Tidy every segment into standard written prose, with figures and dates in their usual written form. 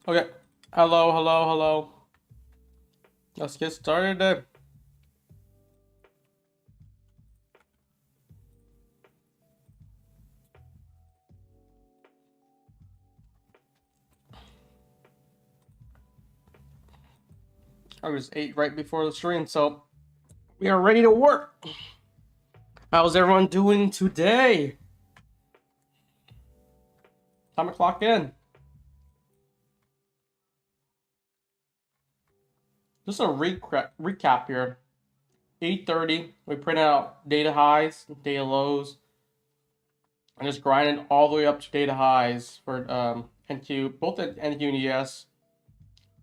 Okay. Hello, hello, hello. Let's get started then. I just ate right before the stream, so we are ready to work. How's everyone doing today? Time to clock in. Just a recap here. 8:30, we print out data highs, data lows, and just grinding all the way up to data highs for NQ, both at NQ and ES,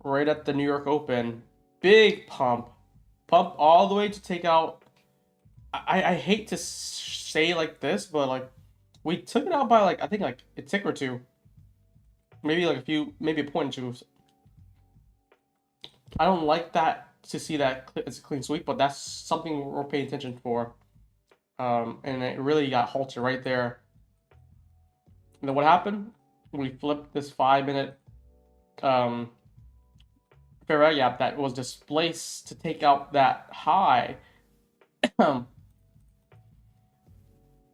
right at the New York Open. Big pump all the way to take out. I hate to say like this, but like we took it out by like I think like a tick or two, maybe like a few, maybe a point or two. I don't like that to see that it's a clean sweep, but that's something we're paying attention for. And it really got halted right there. And then what happened? We flipped this 5-minute fair value gap that was displaced to take out that high.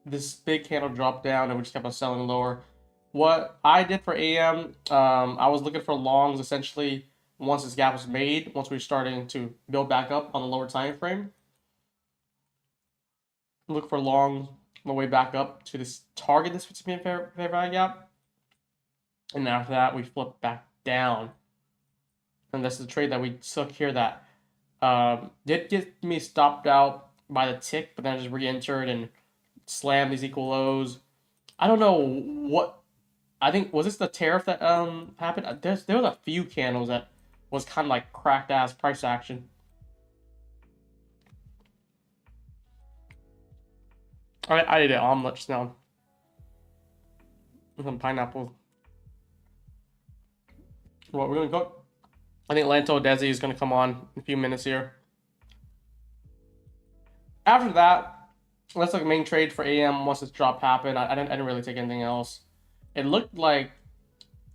This big candle dropped down and we just kept on selling lower. What I did for AM, I was looking for longs essentially once this gap was made, once we were starting to build back up on the lower time frame. Look for longs on the way back up to this target, this 50-minute fair value gap. And after that, we flipped back down. And this is the trade that we took here that did get me stopped out by the tick, but then I just re-entered and slammed these equal lows. I don't know what, I think, was this the tariff that happened? There was a few candles that was kind of like cracked ass price action. Alright, I ate an omelet just now. Some pineapple. What we're gonna cook? I think LANTO DHESI is gonna come on in a few minutes here. After that, let's look at main trade for AM once this drop happened. I didn't really take anything else. It looked like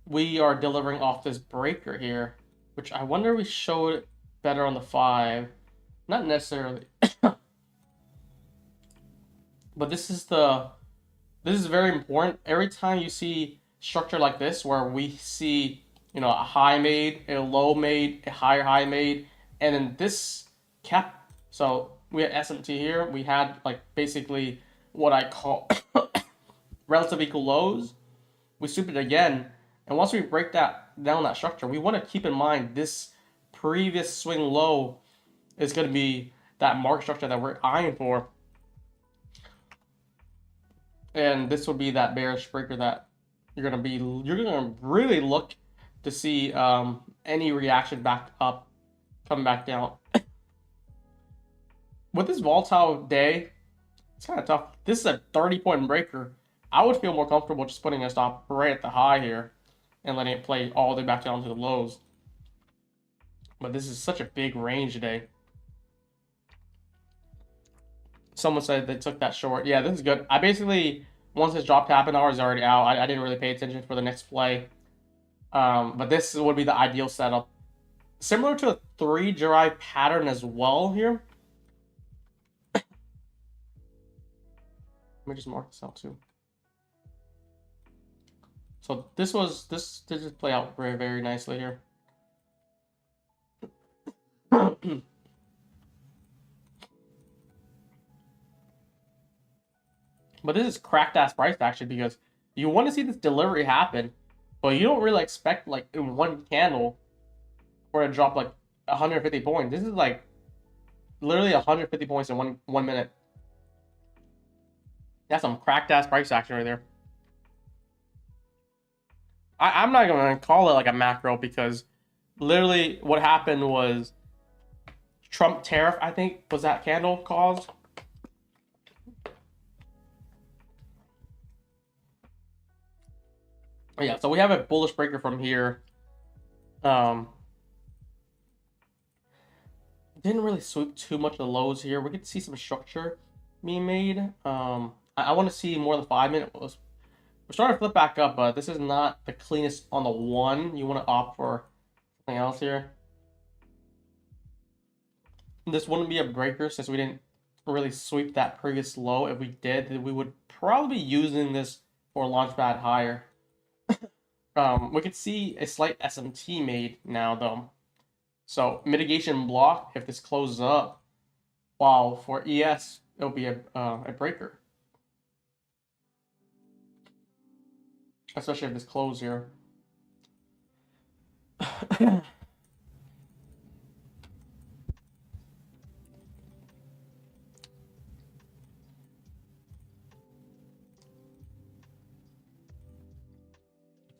we are delivering off this breaker here, which I wonder we showed better on the 5. Not necessarily. But this is very important. Every time you see structure like this where we see, you know, a high made, a low made, a higher high made, and then this cap. So we had SMT here. We had like basically what I call relative equal lows. We sweep it again, and once we break that down that structure, we want to keep in mind this previous swing low is going to be that market structure that we're eyeing for. And this would be that bearish breaker that you're gonna really look to see any reaction back up, coming back down. With this volatile day, it's kind of tough. This is a 30-point breaker. I would feel more comfortable just putting a stop right at the high here and letting it play all the way back down to the lows. But this is such a big range today. Someone said they took that short. Yeah, this is good. I basically, once this drop happened, I was already out. I didn't really pay attention for the next play. But this would be the ideal setup. Similar to a 3 drive pattern as well here. Let me just mark this out too. So this just play out very, very nicely here. But this is cracked ass price action because you want to see this delivery happen, but you don't really expect like in one candle for it to drop like 150 points. This is like literally 150 points in one minute. That's some cracked ass price action right there. I'm not gonna call it like a macro because literally what happened was Trump tariff, I think, was that candle caused. Yeah, so we have a bullish breaker from here. Didn't really sweep too much of the lows here. We could see some structure being made. I want to see more of the 5-minute was we're starting to flip back up, but this is not the cleanest on the one. You want to opt for something else here. This wouldn't be a breaker since we didn't really sweep that previous low. If we did, we would probably be using this for launchpad higher. We could see a slight SMT made now though. So mitigation block if this closes up, while for ES it'll be a breaker. Especially if this close here.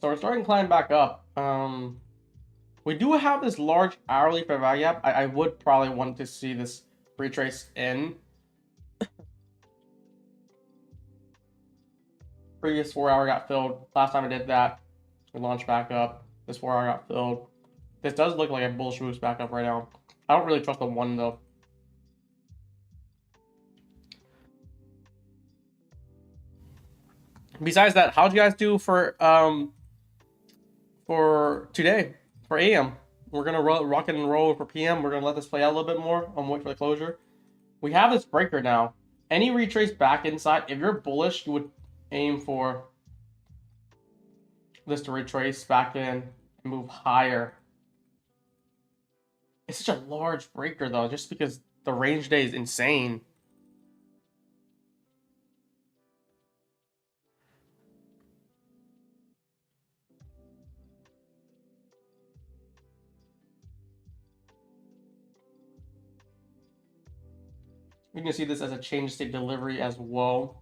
So we're starting to climb back up. We do have this large hourly fair value gap. I would probably want to see this retrace in. Previous 4 hour got filled. Last time I did that, we launched back up. This 4 hour got filled. This does look like a bullish boost back up right now. I don't really trust the one though. Besides that, how'd you guys do for today, for AM? We're gonna rock and roll for PM. We're gonna let this play out a little bit more. I'm waiting for the closure. We have this breaker now. Any retrace back inside, if you're bullish, you would aim for this to retrace back in and move higher. It's such a large breaker though, just because the range day is insane. You can see this as a change state delivery as well.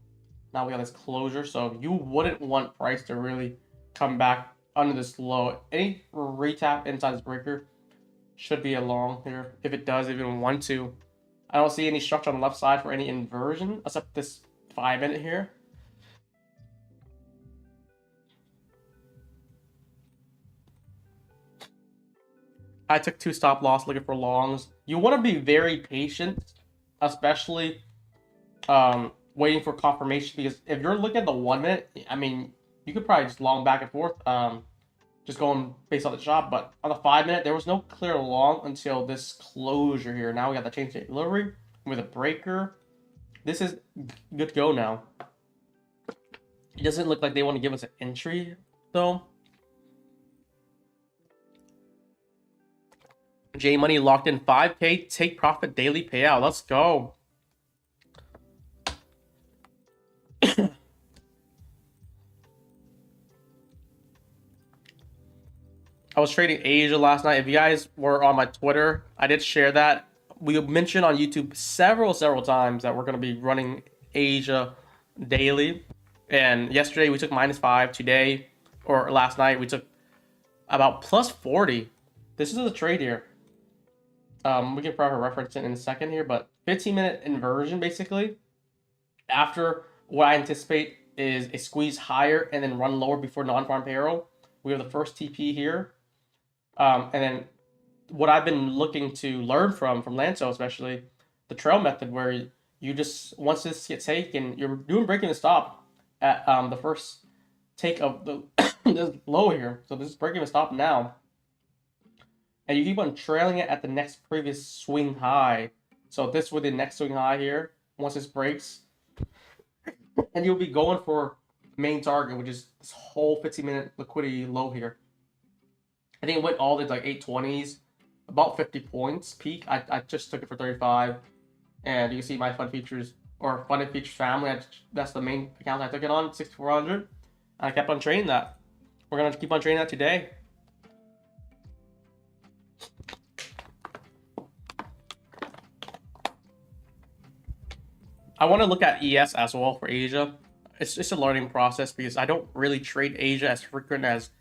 Now we have this closure, so you wouldn't want price to really come back under this low. Any retap inside this breaker should be a long here, if it does even want to. I don't see any structure on the left side for any inversion, except this 5 minute here. I took 2 stop loss looking for longs. You want to be very patient, especially waiting for confirmation, because if you're looking at the 1 minute, I mean, you could probably just long back and forth, just going based on the shot. But on the 5 minute, there was no clear long until this closure here. Now we got the change state delivery with a breaker. This is good to go now. It doesn't look like they want to give us an entry though. J Money locked in 5K take profit daily payout. Let's go. I was trading Asia last night. If you guys were on my Twitter, I did share that. We mentioned on YouTube several times that we're going to be running Asia daily. And yesterday we took -5. Today, or last night, we took about +40. This is a trade here. We can probably reference it in a second here, but 15-minute inversion basically. After what I anticipate is a squeeze higher and then run lower before non-farm payroll. We have the first TP here. And then what I've been looking to learn from LANTO, especially the trail method, where you just, once this gets taken, you're doing breaking the stop at the first take of the this low here. So this is breaking the stop now. And you keep on trailing it at the next previous swing high. So this with the next swing high here, once this breaks. And you'll be going for main target, which is this whole 15-minute liquidity low here. I think it went all the like 820s, about 50 points peak. I just took it for 35. And you can see my fund features, or funded features family. That's the main account I took it on, 6400. And I kept on trading that. We're going to keep on trading that today. I want to look at ES as well for Asia. It's just a learning process because I don't really trade Asia as frequent as,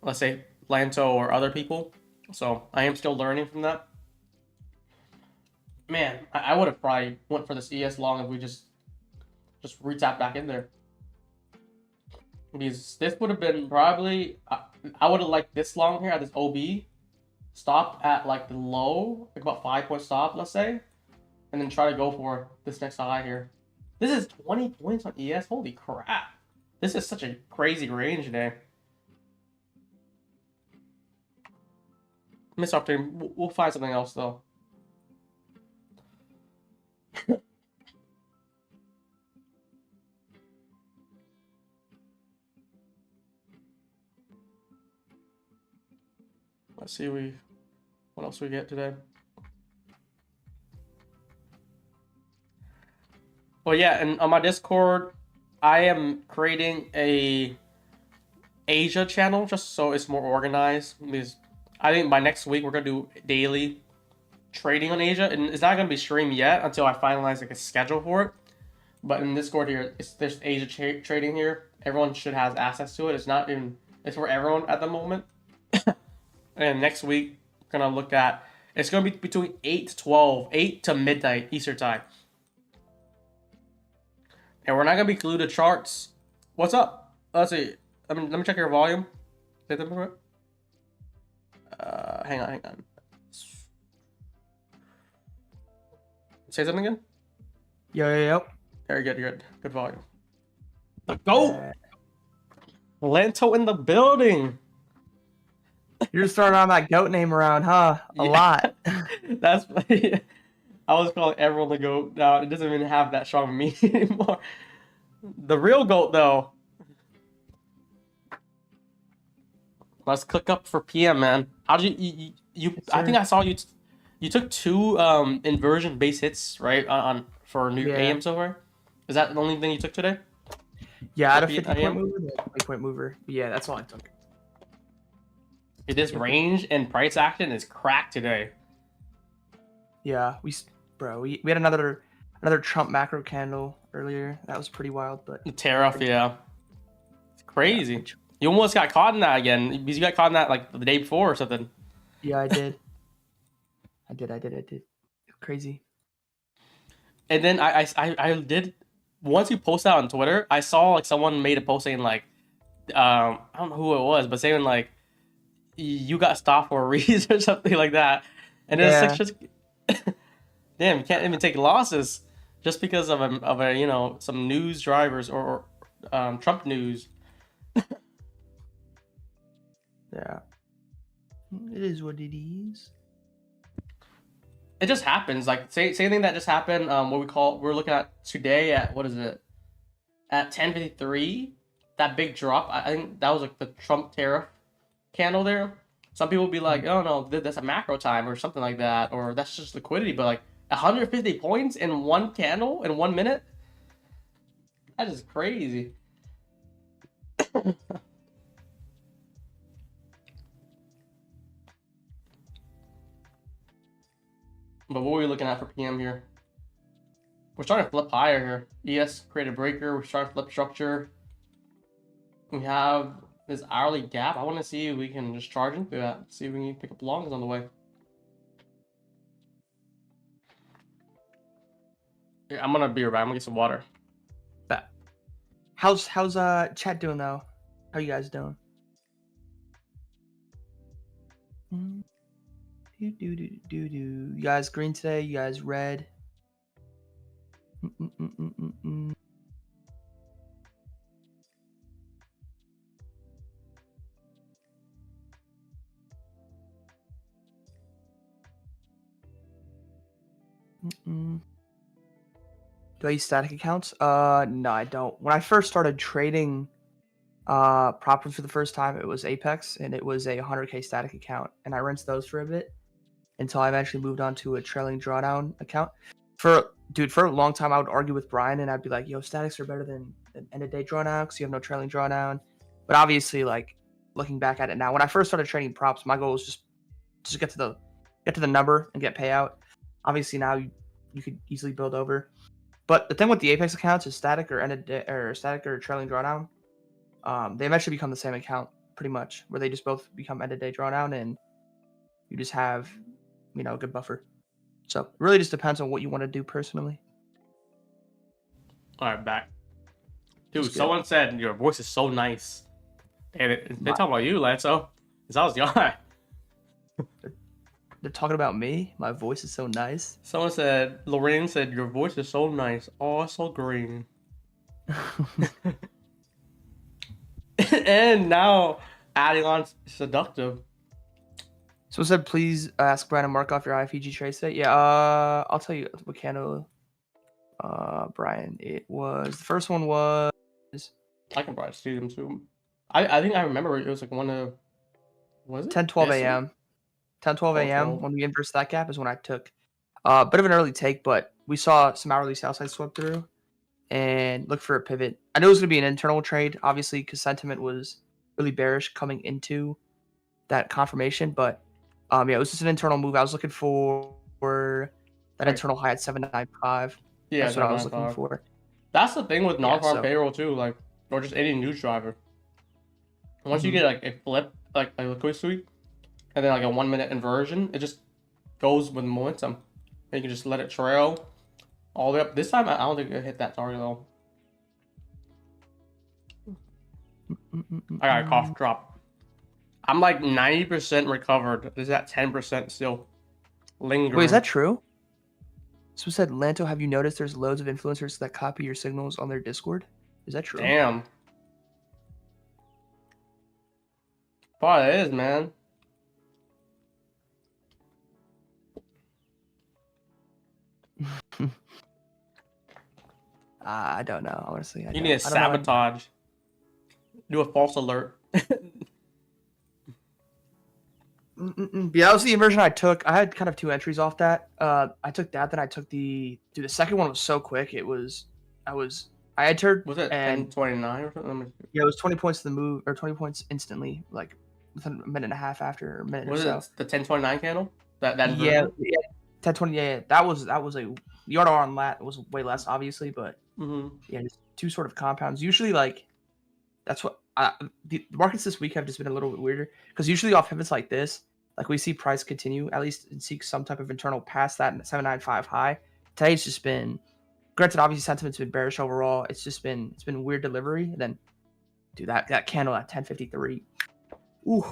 let's say, LANTO or other people. So I am still learning from that. Man, I would have probably went for this ES long if we just retap back in there. Because this would have been probably, I would have liked this long here at this OB. Stop at like the low, like about 5-point stop, let's say. And then try to go for this next high here. This is 20 points on ES. Holy crap. This is such a crazy range today. Missed opportunity. We'll find something else though. Let's see what else we get today. Well, yeah, and on my Discord, I am creating a Asia channel just so it's more organized. Because I think by next week we're gonna do daily trading on Asia, and it's not gonna be streamed yet until I finalize like a schedule for it. But in Discord here, there's Asia trading here. Everyone should have access to it. It's for everyone at the moment. And next week we're gonna look at, it's gonna be between 8 to 12, 8 to midnight Eastern time. And we're not gonna be glued to charts. What's up? Let's see. Let me check your volume. Say something quick. Hang on. Say something again. Yo. Very good. Good volume. The GOAT! LANTO in the building! You're just throwing around that GOAT name around, huh? A lot. That's funny. I was calling everyone the GOAT. Now it doesn't even have that strong meaning anymore. The real GOAT, though. Let's click up for PM, man. How did you Yes, I think I saw you took 2 inversion base hits, right? For new AM so far. Is that the only thing you took today? Yeah, I had a 50-point mover, and a 20-point mover. Yeah, that's all I took. This range and price action is cracked today. Yeah, we had another Trump macro candle earlier. That was pretty wild, but The tariff, yeah. It's crazy. Yeah. You almost got caught in that again because you got caught in that like the day before or something. Yeah, I did. I did. Crazy. And then I did, once you post that on Twitter, I saw like someone made a post saying like, I don't know who it was, but saying like, you got stopped for a reason or something like that. And it's like just, damn, you can't even take losses just because of a some news drivers or Trump news. Yeah, it is what it is. It just happens. Like same thing that just happened. We're looking at today at what is it? At 10:53, that big drop. I think that was like the Trump tariff candle there. Some people be like, oh no, that's a macro time or something like that, or that's just liquidity. But like 150 points in one candle in 1 minute, that is crazy. But what are we looking at for PM here? We're starting to flip higher here. ES created breaker. We're starting to flip structure. We have this hourly gap. I want to see if we can just charge into that. See if we can pick up longs on the way. Yeah, I'm gonna be right back. I'm gonna get some water. How's chat doing though? How you guys doing? You guys green today? You guys red? Do I use static accounts? No, I don't. When I first started trading proper for the first time, it was Apex, and it was a 100k static account, and I rinsed those for a bit until I eventually moved on to a trailing drawdown account. For a long time, I would argue with Brian, and I'd be like, "Yo, statics are better than end of day drawdown because you have no trailing drawdown." But obviously, like looking back at it now, when I first started trading props, my goal was just get to the number and get payout. Obviously, now you could easily build over. But the thing with the Apex accounts is static or end of day, or static or trailing drawdown. They eventually become the same account pretty much, where they just both become end of day drawdown, and you just have a good buffer. So it really just depends on what you want to do personally. All right, back. Dude, someone said your voice is so nice. And they're talking about you, Lanto. Because I was the guy. They're talking about me? My voice is so nice. Someone said, Lorraine said, your voice is so nice. Oh, so green. and now adding on seductive. So it said, please ask Brian to mark off your IFEG trade today. Yeah, I'll tell you what candle, Brian. It was, the first one was... I can probably see them too. I think I remember it was like one of, was it 10:12 this one? a.m. 10:12 a.m. 12. when we inversed that gap is when I took a bit of an early take, but we saw some hourly sell side swept through and looked for a pivot. I knew it was going to be an internal trade, obviously, because sentiment was really bearish coming into that confirmation. But yeah, it was just an internal move. I was looking for that internal high at 795. Yeah, that's what I was looking for. That's the thing with non-farm so- payroll too, like, or just any news driver. Once you get like a flip, like a liquid sweep, and then like a 1 minute inversion, it just goes with momentum. And you can just let it trail all the way up. This time, I don't think it hit that target though. I got a cough drop. I'm like 90% recovered. Is that 10% still lingering? Wait, is that true? So it said, Lanto, have you noticed there's loads of influencers that copy your signals on their Discord? Is that true? Damn. Probably it is, man. I don't know, honestly. You need to sabotage. Do a false alert. Yeah, that was the inversion I took. I had kind of two entries off that. I took that, then I took the... Dude, the second one was so quick. I entered... Was it 10:29 or something? Yeah, it was 20 points to the move, or 20 points instantly, like within a minute and a half after, or a minute or so. Was it the 10:29 candle? That yeah, 10:20. Yeah, that was a yard on lat. It was way less, obviously, but yeah, just two sort of compounds. Usually, like, that's what the markets this week have just been a little bit weirder, because usually off pivots like this, like we see price continue at least and seek some type of internal past that 795 high. Today it's just been, granted, obviously sentiment's been bearish overall. It's been weird delivery. And then, dude, that candle at 1053, ooh,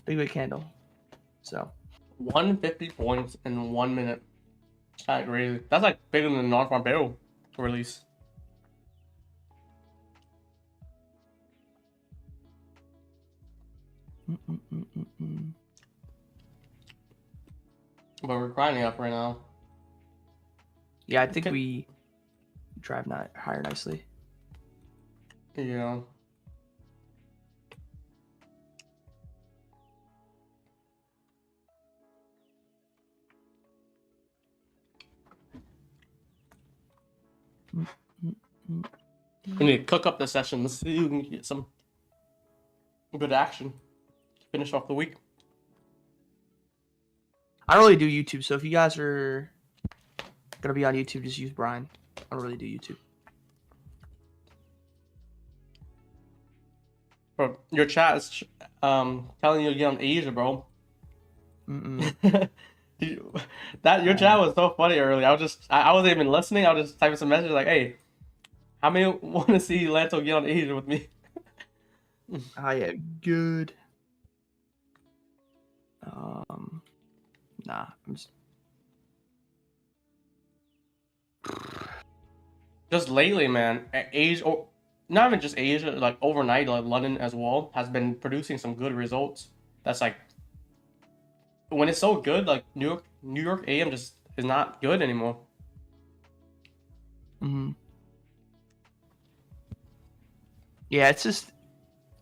big candle. So 150 points in 1 minute. That's crazy. That's like bigger than the non-farm payroll release. But we're grinding up right now. Yeah, I think we drive higher nicely. Yeah. We need to cook up the sessions so you can get some good action. Finish off the week. I don't really do YouTube, so if you guys are gonna be on YouTube, just use Brian. I don't really do YouTube. Bro, your chat is telling you to get on Asia, bro. Your chat was so funny earlier. I wasn't even listening. I was just typing some messages like, "Hey, how many want to see Lanto get on Asia with me?" Yeah, good. Nah, I'm just lately, man. Asia, or not even just Asia, like overnight, like London as well, has been producing some good results. That's like, when it's so good, like New York AM just is not good anymore. Yeah, it's just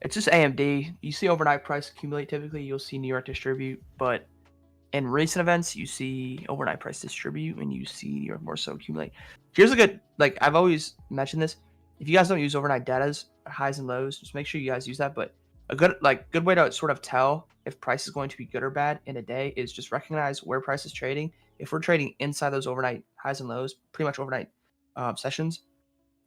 AMD. You see overnight price accumulate typically. You'll see New York distribute, but in recent events, you see overnight price distribute, and you see New York more so accumulate. Here's a good, like I've always mentioned this. If you guys don't use overnight datas, highs and lows, just make sure you guys use that. But a good way to sort of tell if price is going to be good or bad in a day is just recognize where price is trading. If we're trading inside those overnight highs and lows, pretty much overnight sessions,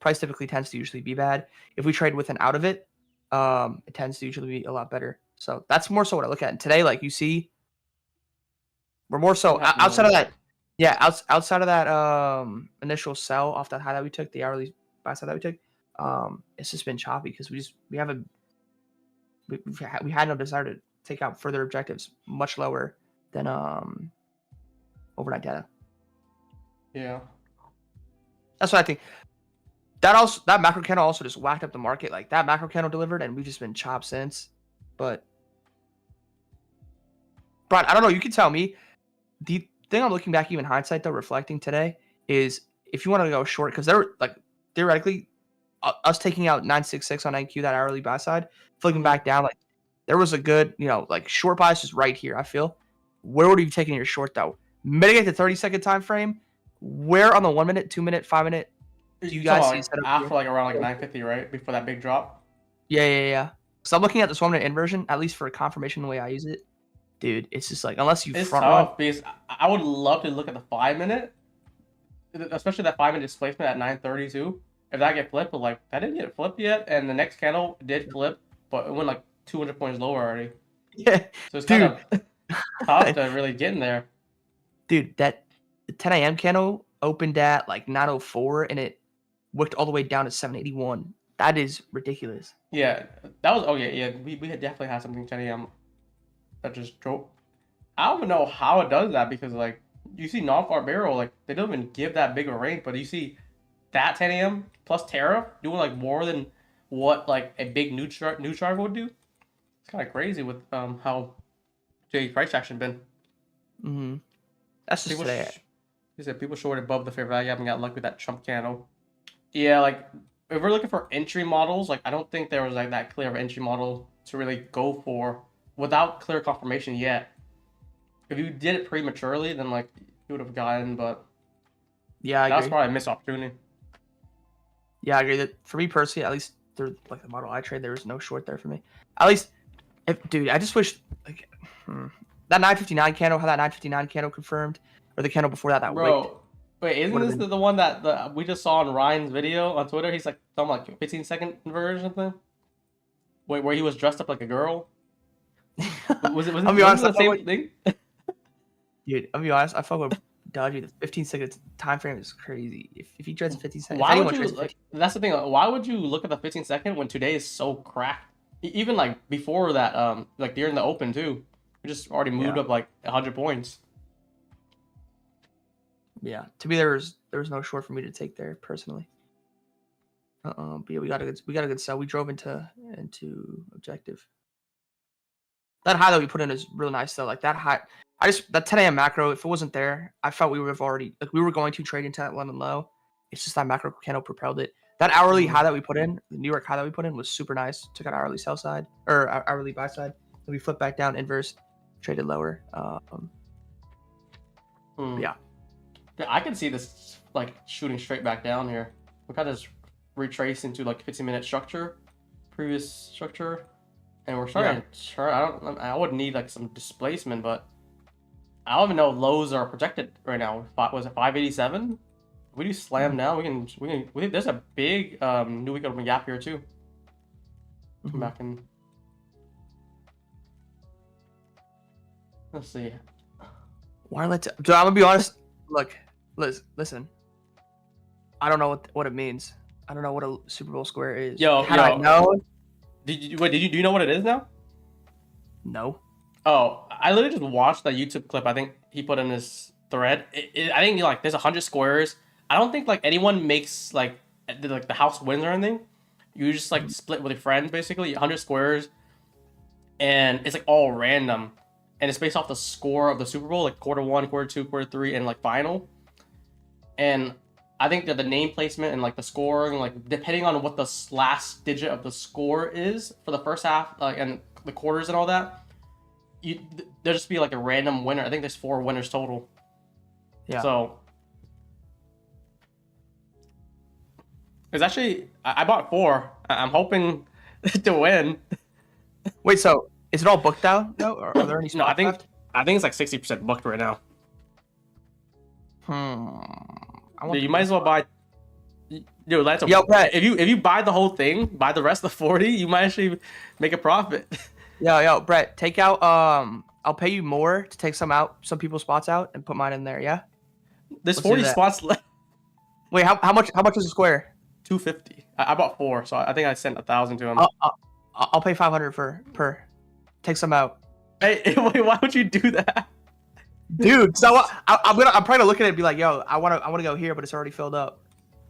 price typically tends to usually be bad. If we trade with and out of it, it tends to usually be a lot better. So that's more so what I look at. And today, like you see, we're more so outside of that. Yeah, outside of that initial sell off that high that we took, the hourly buy side that we took, it's just been choppy because we had no desire to take out further objectives much lower than overnight data. Yeah, that's what I think. that macro candle also just whacked up the market. Like that macro candle delivered, and we've just been chopped since. But Brian, I don't know. You can tell me. The thing I'm looking back, even hindsight though, reflecting today, is if you want to go short, because they're like theoretically us taking out 966 on NQ, that hourly buy side, flipping back down, like there was a good, like short bias just right here. I feel. Where would you be taking your short though? Mitigate the 30-second time frame. Where on the 1 minute, 2 minute, 5 minute do you guys see set up after here? like around like 950, right? Before that big drop? Yeah. So I'm looking at this 1 minute inversion, at least for confirmation the way I use it. Dude, it's just like, unless you It's front tough run. because I would love to look at the 5 minute, especially that 5 minute displacement at 932. If that get flipped, but like that didn't get flipped yet, and the next candle did flip, but it went like 200 points lower already. Yeah. So it's kind of tough to really get in there. Dude, that 10 a.m. candle opened at like 904 and it wicked all the way down to 781. That is ridiculous. Yeah, that was we had definitely had something 10 a.m. that just drove. I don't even know how it does that because like you see non-far barrel, like they don't even give that big of a range, but you see that 10 a.m. plus tariff doing like more than what like a big new chart would do. It's kind of crazy with how today's price action been. Mm-hmm. That's just today. He said people short above the fair value. I haven't got lucky with that Trump candle. Yeah, like if we're looking for entry models, like I don't think there was like that clear of entry model to really go for without clear confirmation yet. If you did it prematurely, then like you would have gotten, but yeah, that was probably a missed opportunity. Yeah, I agree that for me personally, at least through like the model I trade, there was no short there for me. At least, dude, I just wish like that 959 candle, how that 959 candle confirmed, or the candle before that wicked. Wait, isn't this the one that we just saw in Ryan's video on Twitter? He's like talking like 15-second inversion or something. Wait, where he was dressed up like a girl. Was it the same thing? Dude, I'll be honest. I fuck with Dodgy. The 15-second time frame is crazy. If he trades 15 seconds, why would you? That's the thing. Why would you look at the 15-second when today is so cracked? Even like before that, like during the open too, we just already moved up like 100 points. Yeah, to me there was no short for me to take there personally. But yeah, we got a good sell. We drove into objective. That high that we put in is really nice though. Like that high, that 10 a.m. macro. If it wasn't there, I felt we would have already we were going to trade into that lemon low. It's just that macro candle propelled it. That hourly high that we put in, the New York high that we put in was super nice. Took out hourly sell side or hourly buy side. Then we flipped back down inverse, traded lower. Yeah. I can see this like shooting straight back down here. We kind of just retrace into like 15-minute structure, previous structure, and we're starting to turn. I would need like some displacement, but I don't even know lows are projected right now. Was it 587? We do slam now. We can. There's a big new week open gap here too. Come back in. Let's see. Why let? So I'm gonna be honest. Look, listen. I don't know what it means. I don't know what a Super Bowl square is. I know? Do you know what it is now? No. Oh, I literally just watched that YouTube clip. I think he put in his thread. I think like there's 100 squares. I don't think like anyone makes like the house wins or anything. You just like split with your friends basically. 100 squares, and it's like all random, and it's based off the score of the Super Bowl, like quarter 1, quarter 2, quarter 3, and like final. And I think that the name placement and like the scoring, like depending on what the last digit of the score is for the first half, and the quarters and all that, there'll just be like a random winner. I think there's 4 winners total. Yeah. So it's actually I bought 4. I'm hoping to win. Wait, so is it all booked out? No, or are there any? No, I think it's like 60% booked right now. You might as well buy. Dude, that's if you buy the whole thing, buy the rest of the 40, you might actually make a profit. Yo, Brett, take out. I'll pay you more to take some people's spots out, and put mine in there. Yeah. There's 40 spots left. Wait, how much is a square? 250. I bought 4, so I think I sent 1,000 to him. I'll pay 500 per. Take some out. Hey, wait, why would you do that? Dude, so I'm probably gonna look at it and be like, yo, I wanna go here, but it's already filled up.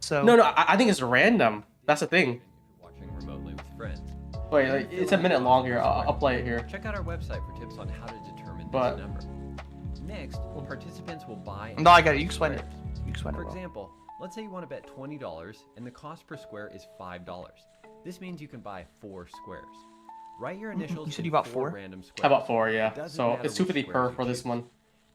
So No, I think it's random. That's the thing. If you're watching remotely with friends. Wait, like, it's a minute long here. I'll play it here. Check out our website for tips on how to determine But- this number. Next, participants will buy. No, I got it. You explain it. squares. You explain it For well. example, let's say you want to bet $20 and the cost per square is $5. This means you can buy 4 squares. Write your initials. You said in you bought 4 4? random squares. How about 4? Yeah. Doesn't So matter it's which 250 per squares you for this choose. one.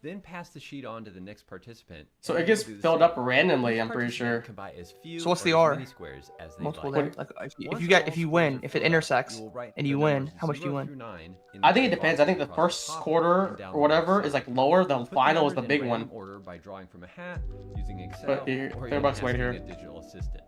Then pass the sheet on to the next participant. So and it gets do the filled same. up randomly. I'm Each pretty participant sure. Can buy as few So what's or the as R? many squares as they Multiple like. names. Like if Once you all win, squares if are it filled, intersects you will write and the you win, numbers how much do you 0 win? through 9 in I the think it gray depends. box I think the across first top and quarter down or the whatever left is side. like lower. The Put the final is numbers the in big random one. order by drawing from a hat, using Excel, But here, or $30 even wait asking here. a digital assistant.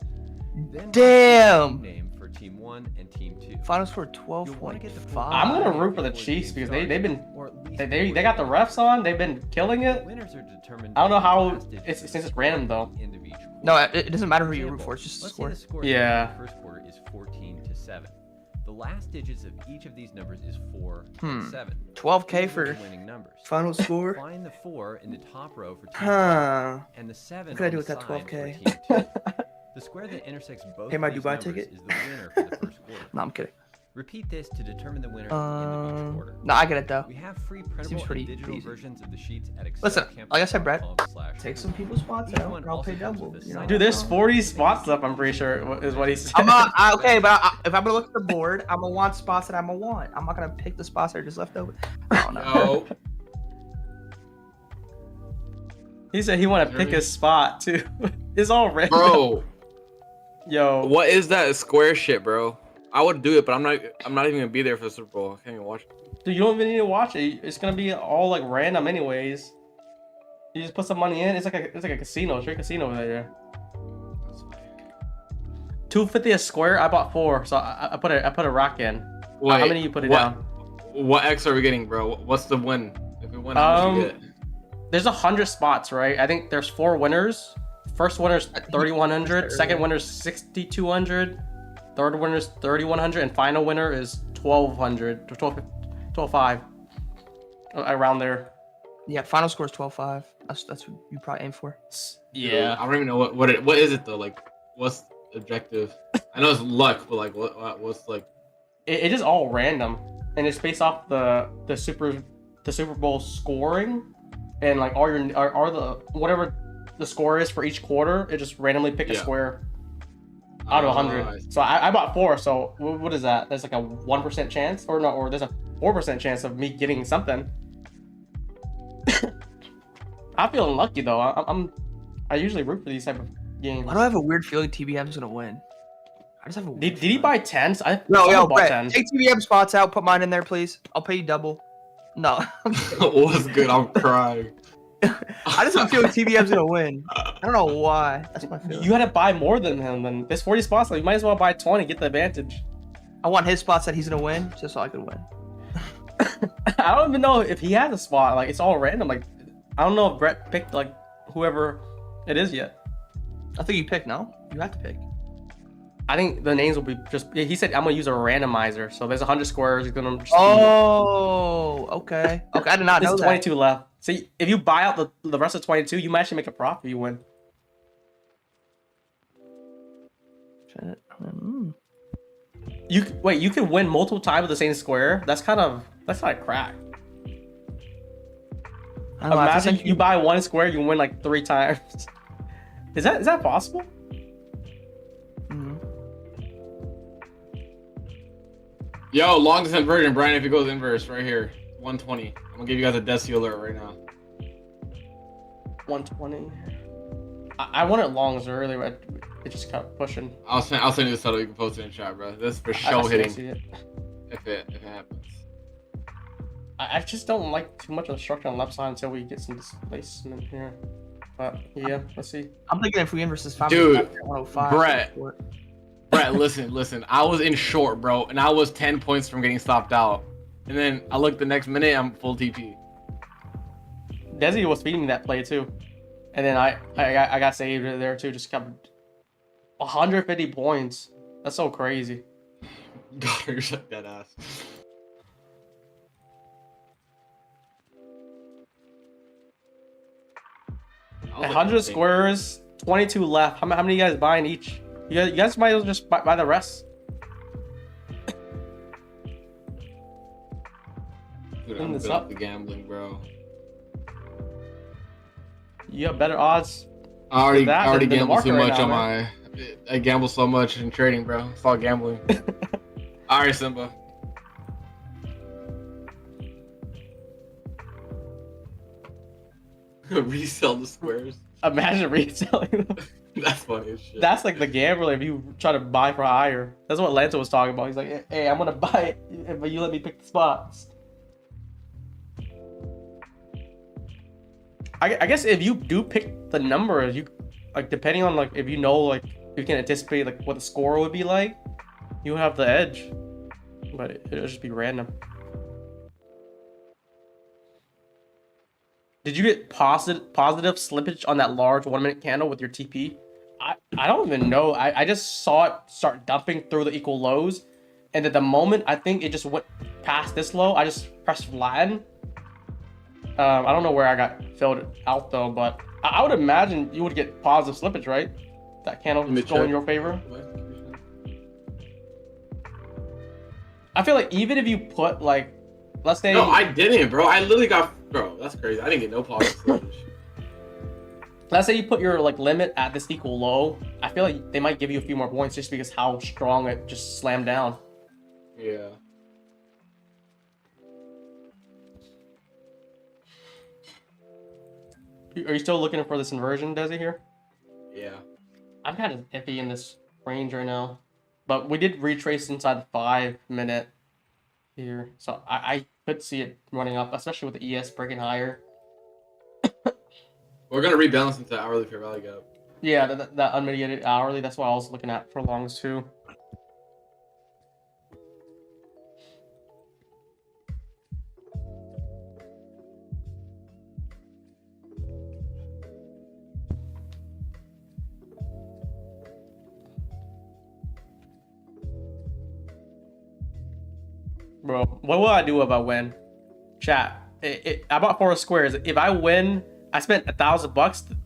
Then Damn! team name for team 1 and team 2. Final score You'll want to get the full 12.5. I'm gonna value root for the before Chiefs game because starts, they've been or at least they before got the game refs starts. on. They've been killing it. Winners are determined I don't know by the how last digit it's of since the it's random score though. at the end of each No, quarter. it doesn't matter who For you root example, for. It's just the let's say score. the score Yeah. in the first quarter is 14 to 7. The last digits of each of these numbers is 4 and 7. 12K These are for the winning numbers. final score. Find the 4 in the top row for team Huh. 1 and the 7 What could I on do the with that side 12K? for team 2. The square that intersects both Pay my of these Dubai numbers ticket? is the winner for the first quarter. No, I'm kidding. Repeat this to determine the winner at the end of each quarter. No, I get it though. We have free printable Seems pretty and digital easy. versions of the sheets at Listen, like I said, Brett, excelcampus.com/. take some people's spots Each out, one and I'll also pay comes double. with a You know? sign-up Dude, there's bonus. 40 spots up. I'm pretty sure is what he said. I'm not okay, but if I'm gonna look at the board, I'm gonna want spots that I'm gonna want. I'm not gonna pick the spots that are just left over. I don't know. Yo, He said he want to pick his spot too. It's all random. bro, Yo, what is that square shit, bro? I would do it, but I'm not even gonna be there for the Super Bowl. I can't even watch it. dude, you don't even need to watch it. It's gonna be all like random anyways. You just put some money in. It's like a casino, straight casino over there. 250 a square. I bought 4, so I put a rock in. Wait, How many you put it what, down? What X are we getting, bro? What's the win? If we win, how much we get? There's 100 spots, right? I think there's 4 winners. First winner's 3,100. Second winner's 6,200. Third winner's 3,100, and final winner is 1,200 to 12,500. Around there. Yeah, final score is 12-5. That's what you probably aim for. Yeah. I don't even know what is it though. Like, what's the objective? I know it's luck, but like, what's like? It is all random, and it's based off the Super Bowl scoring, and like all the whatever the score is for each quarter. It just randomly pick a Yeah. square out of 100. So I bought 4. So what is that? There's like a 1% chance, or no, or there's a 4% chance of me getting something. I'm feeling lucky though. I usually root for these type of games. Why do I have a weird feeling TBM's gonna win? I just have a weird Did he feeling. buy 10s? No, someone bought Brett, 10. take TBM spots out. Put mine in there, please. I'll pay you double. No, What's good? I'm crying. I just have a feeling TBM's gonna win. I don't know why. That's my feeling. You had to buy more than him. Then there's 40 spots. So you might as well buy 20, get the advantage. I want his spots that he's gonna win, just so I could win. I don't even know if he has a spot. Like it's all random. Like I don't know if Brett picked like whoever it is yet. I think you pick. No, you have to pick. I think the names will be just. Yeah, he said I'm gonna use a randomizer. So there's 100 squares. He's gonna. Just Oh, okay. Okay, I did not know There's that. 22 left. See, if you buy out the rest of 22, you might actually make a profit. You win. Shit. You can win multiple times with the same square. That's like crack. I don't know, I have to Imagine send you buy one square, you win like 3 times. Is that possible? Mhm. Yo, longest inversion, Brian. If it goes inverse, right here, 120. I'm gonna give you guys a DHESI alert right now. 120. I want it longs earlier, but it just kept pushing. I'll send you the settle. You can post it in chat, bro. This is for I show still hitting. see it. If it happens. I just don't like too much of the structure on the left side until we get some displacement here. But yeah, let's see. I'm thinking if we inverse this 5, Dude, 105. Brett. Brett, listen. I was in short, bro, and I was 10 points from getting stopped out. And then I looked the next minute, I'm full TP. DHESI was feeding me that play too, and then I got saved there too. Just kept 150 points. That's so crazy. God, you're such dead ass. 100 squares, 22 left. How many you guys buying each? You guys might as well just buy the rest. Dude, I'm good at the gambling, bro. You have better odds. I already than the gambled market too right much now, on man. I gamble so much in trading, bro. It's all gambling. All right, Simba. Resell the squares. Imagine reselling them. That's funny as shit. That's like the gambler if you try to buy for higher. That's what LANTO was talking about. He's like, hey, I'm gonna buy it, but you let me pick the spots. I guess if you do pick the numbers, you like depending on like if you know like you can anticipate like what the score would be like, you have the edge. But it'll just be random. Did you get positive slippage on that large 1 minute candle with your TP? I don't even know. I just saw it start dumping through the equal lows, and at the moment I think it just went past this low, I just pressed flatten. I don't know where I got filled out though, but I would imagine you would get positive slippage, right? That candle would go in your favor. I feel like even if you put like, let's say. No, I didn't, bro. I literally got, bro. That's crazy. I didn't get no positive slippage. Let's say you put your like limit at this equal low. I feel like they might give you a few more points just because how strong it just slammed down. Yeah. Are you still looking for this inversion, DHESI, here? Yeah. I'm kind of iffy in this range right now. But we did retrace inside the 5 minute here. So I could see it running up, especially with the ES breaking higher. We're going to rebalance into hourly fair value gap. Yeah, that unmitigated hourly, that's what I was looking at for longs too. Bro, what will I do if I win? Chat. I bought 4 squares. If I win, I spent $1,000.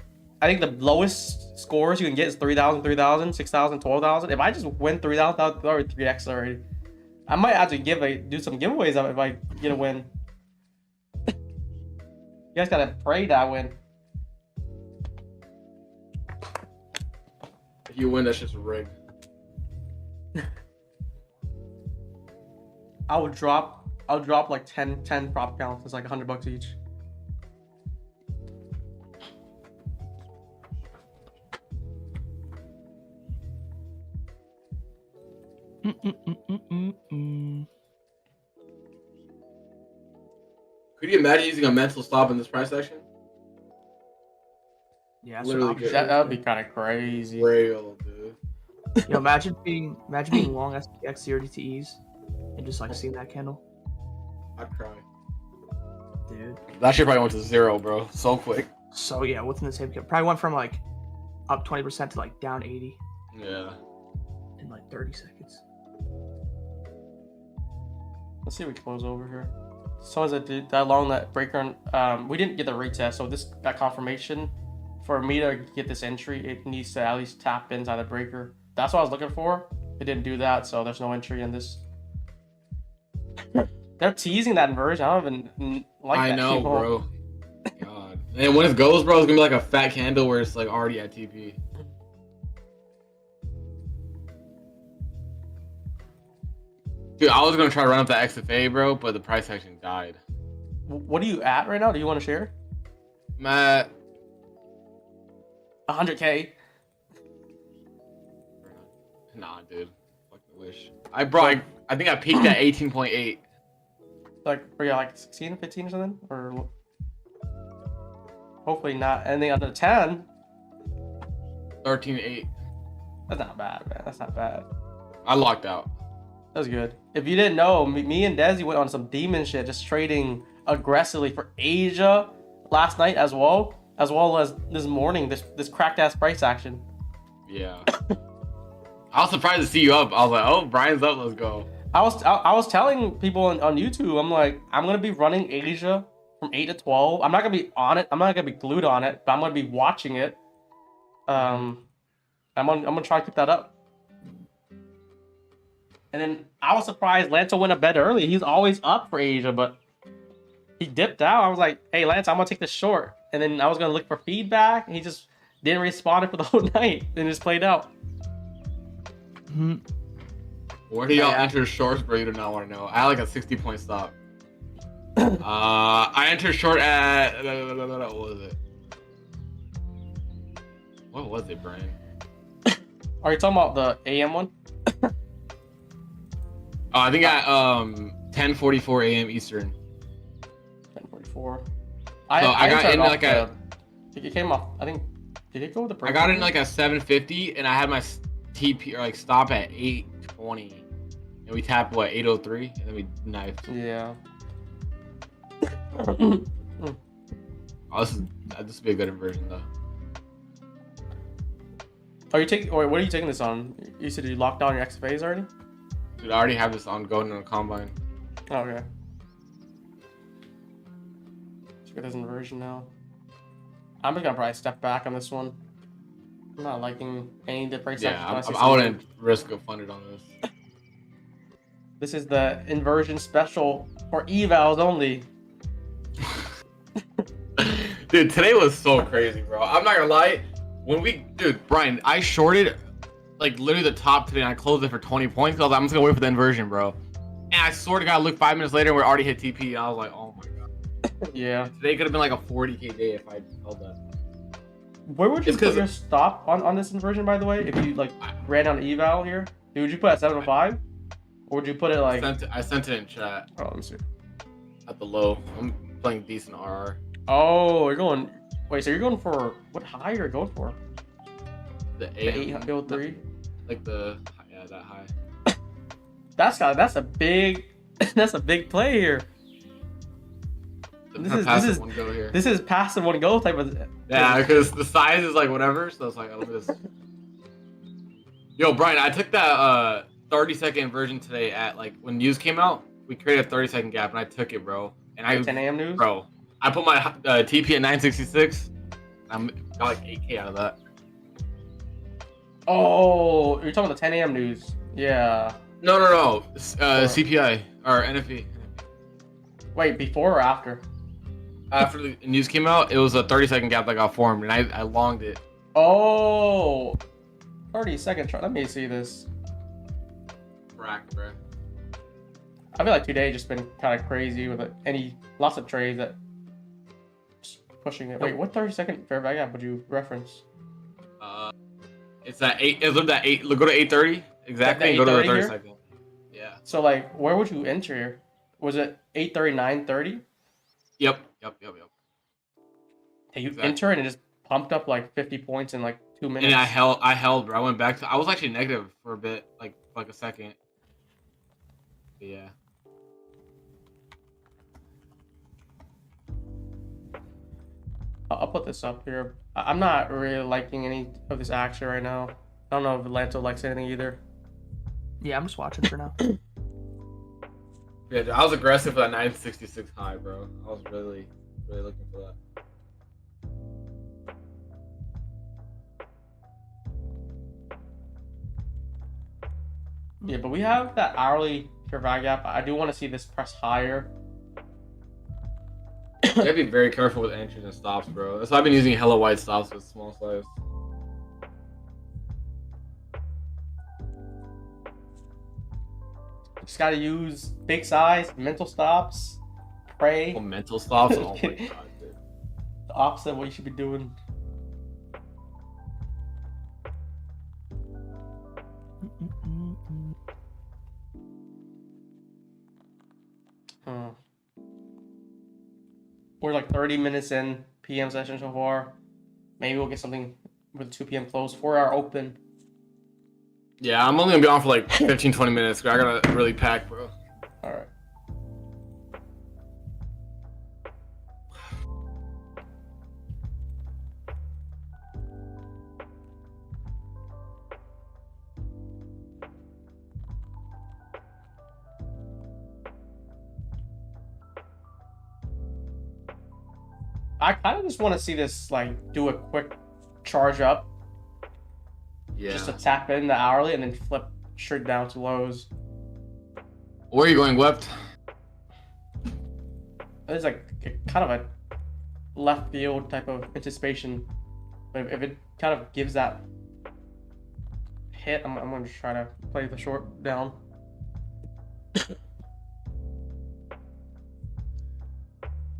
I think the lowest scores you can get is 3,000, 3,000, 6,000, 12,000. If I just win 3,000, that's already 3x already. I might have to do some giveaways if I get a win. You guys gotta pray that I win. If you win, that's just a rig. I'll drop like 10 prop counts. It's like $100 each. Could you imagine using a mental stop in this price action? Yeah, Literally good. That would be kind of crazy. Real, dude. You know, imagine being long SPX 0 DTEs and just like seeing that candle, I'd cry. dude. That shit probably went to 0, bro. So quick. So yeah, within the same probably went from like up 20% to like down 80 Yeah. in like 30 seconds. Let's see if we close over here. Someone that did that long that breaker. We didn't get the retest, so this got confirmation. For me to get this entry, it needs to at least tap inside the breaker. That's what I was looking for. It didn't do that, so there's no entry in this. They're teasing that inversion. I don't even like that. I know, bro. God. And when it goes, bro, it's gonna be like a fat candle where it's like already at TP. Dude, I was gonna try to run up that XFA, bro, but the price action died. What are you at right now? Do you want to share? Matt. 100K. Nah, dude. Fucking wish. I think I peaked at 18.8. Like, are you like 16, 15 or something? Or hopefully not anything under 10. 13.8. That's not bad, man. That's not bad. I locked out. That's good. If you didn't know, me and DHESI went on some demon shit, just trading aggressively for Asia last night as well as this morning, this cracked ass price action. Yeah. I was surprised to see you up. I was like, oh, Brian's up. Let's go. I was telling people on YouTube, I'm like, I'm gonna be running Asia from 8 to 12. I'm not gonna be on it. I'm not gonna be glued on it, but I'm gonna be watching it. I'm gonna try to keep that up. And then I was surprised Lanto went to bed early. He's always up for Asia, but he dipped out. I was like, hey, Lance, I'm gonna take this short. And then I was gonna look for feedback, and he just didn't respond for the whole night and just played out. Where do y'all enter shorts, bro? You do not want to know. I had like a 60-point stop. I entered short at what was it? What was it, Brian? Are you talking about the AM one? Oh, I think at 10:44 a.m. Eastern. 10:44. I got in like a. It came off. I think. Did it go with the break? I got in like a 7:50, and I had my TP or like stop at 8:20, and we tapped what 8:03, and then we knifed. Yeah. Oh, this would be a good inversion though. Are you taking? Wait, what are you taking this on? You said you locked down your XFAs already? Dude, I already have this on going in the combine. Oh, okay. Let's get this inversion now. I'm just gonna probably step back on this one. I'm not liking any of the price actions. I wouldn't risk a funded on this. This is the inversion special for evals only. Dude, today was so crazy, bro. I'm not gonna lie. Dude, Brian, I shorted like literally the top today, and I closed it for 20 points because I'm just gonna wait for the inversion, bro. And I swear to God, look 5 minutes later, and we're already hit TP. And I was like, oh my God. Yeah. Today could have been like a 40K day if I held that. Where would you put your stop on this inversion, by the way? If you like ran down the eval here, would you put at 705, or would you put it like? I sent it in chat. Oh, let me see. At the low, I'm playing decent RR. Oh, you're going. Wait, so you're going for what high are you going for? The 803. Like that high. That's a big that's a big play here. This is passive one go type of. Yeah, because the size is like whatever, so it's like look at this. Yo, Brian, I took that 30-second inversion today at like when news came out. We created a 30-second gap, and I took it, bro. And I 10 a.m. news, bro. I put my TP at 966. I got like 8K out of that. Oh, you're talking about the 10 a.m. news? Yeah. No. CPI or NFP. Wait, before or after? After the news came out, it was a 30-second gap that got formed, and I longed it. Oh, 30-second chart. Let me see this. Rack, bro. I feel like today just been kind of crazy with lots of trades that pushing it. Wait, what 30-second fair value gap would you reference? It's at 8. It's at 8. Go to 8:30 exactly. And go to the 30-second. Yeah. So like, where would you enter here? Was it 8:30, 9:30? Yep. Hey, you enter and it just pumped up like 50 points in like 2 minutes. And I held, bro. I went back to. I was actually negative for a bit, like a second. But yeah. I'll put this up here. I'm not really liking any of this action right now. I don't know if Lanto likes anything either. Yeah, I'm just watching for now. Yeah, dude, I was aggressive for that 966 high, bro. I was really looking for that. Yeah, but we have that hourly fair value gap. I do want to see this press higher. You gotta be very careful with entries and stops, bro. That's why I've been using hella wide stops with small size. Just gotta use big size, mental stops, pray. Oh, mental stops? Oh my god, dude. The opposite of what you should be doing. We're like 30 minutes in PM session so far. Maybe we'll get something with 2 p.m. close, 4-hour open. Yeah, I'm only gonna be on for like 15-20 minutes. I gotta really pack, bro. All right. I kind of just want to see this like do a quick charge up Yeah. just to tap in the hourly and then flip straight down to lows. Where are you going, Wept? It's like kind of a left field type of anticipation. But if it kind of gives that hit, I'm going to try to play the short down.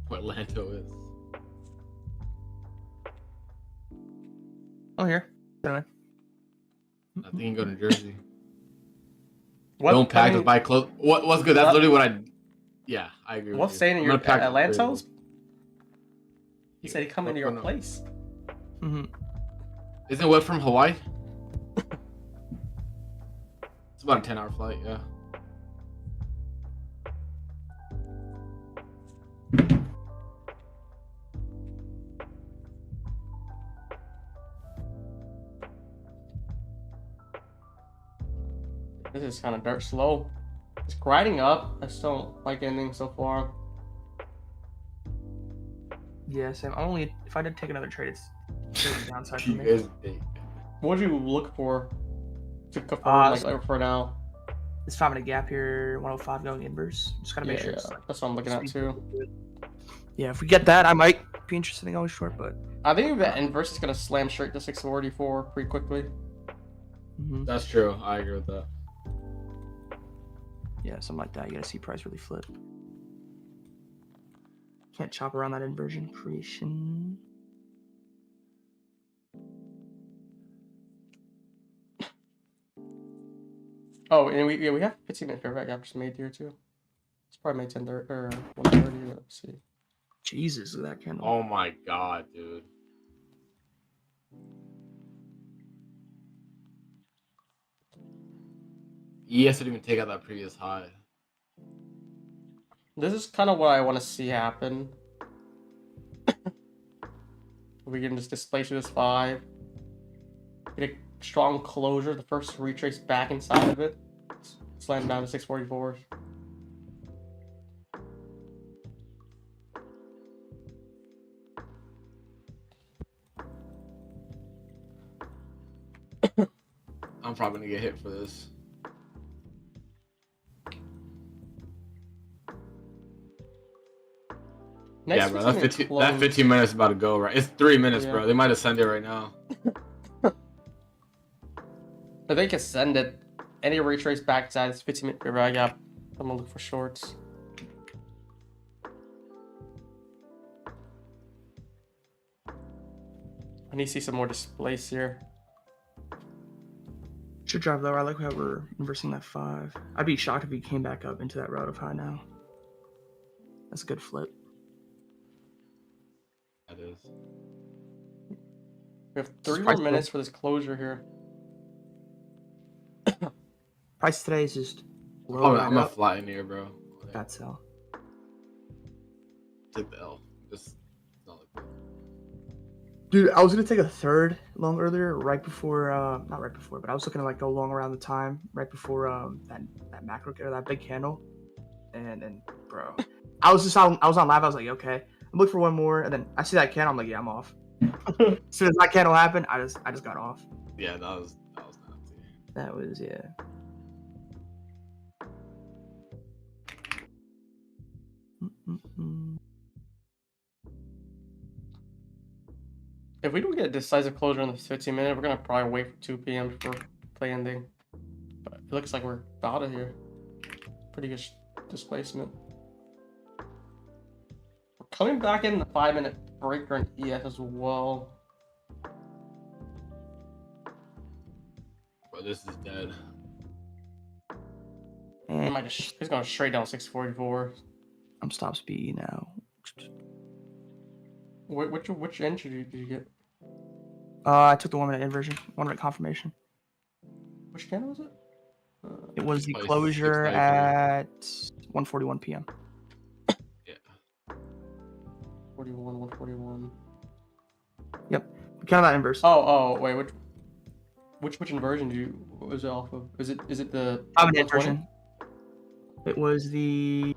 What LANTO is. Oh, here. Anyway. I think you can go to Jersey. What, Don't pack with buy clothes. What's good? That's What? literally what I. Yeah, I agree. What's with you. staying in I'm your gonna pack with Atlantos? Jersey. He said he'd come into your place. Mm-hmm. Isn't Web from Hawaii? It's about a 10-hour flight, yeah. This is kind of dirt slow. It's grinding up. I still don't like anything so far. Yeah, same. If I did take another trade, it's the downside for You me. guys big. What would you look for to confirm like for now? This 5-minute gap here, 105 going inverse. Just gotta make sure. It's like, That's what I'm looking at too. Yeah, if we get that, I might be interested in going short, but I think the inverse is gonna slam straight to 644 pretty quickly. That's true. I agree with that. yeah, something like that. You gotta see price really flip. Can't chop around that inversion creation. Oh, and we have 15-minute fair value gap just made here too. It's probably made 10:30 or 1:30. Let's see. Jesus, look at that candle. Oh my god, dude. ES didn't even take out that previous high. This is kind of what I want to see happen. We can just displace this 5. Get a strong closure. The first retrace back inside of it. Slam down to 644. I'm probably gonna get hit for this. Next Yeah, bro, that 15, close. that 15 minutes is about to go, right? It's 3 minutes, Yeah. bro. They might have sent it right now. If they can send it, any retrace back inside this 15-minute fair value gap, I'm gonna look for shorts. I need to see some more displace here. Should drive lower. I like how we're inversing that 5. I'd be shocked if he came back up into that route of high now. That's a good flip. That is. We have 3 more minutes for this closure here. Price today is just low. Oh, right I'm gonna up. fly in here, bro. Bad sell. Take the L. Just not like that. Dude, I was gonna take a third long earlier, right before, not right before, but I was looking to like go long around the time, right before that macro or that big candle, and bro, I was on live. I was like, okay, I'm looking for one more, and then I see that candle. I'm like, yeah, I'm off. As soon as that candle happened, I just got off. Yeah, that was nasty. That was yeah. If we don't get a decisive closure in the 15-minute, we're gonna probably wait for 2 p.m. for play ending. But it looks like we're out of here. Pretty good displacement. We're coming back in the 5-minute breaker and EF as well. Bro, this is dead. He might just, he's going straight down 644. I'm stop speed now. Which entry did you get? I took the 1-minute inversion, 1-minute confirmation. Which candle was it? It was the Place closure 693. at 1:41 p.m. Yeah. 41, 141. Kind of that inverse. Oh, wait, which inversion was it off of? Is it the 5-minute 120? inversion. It was the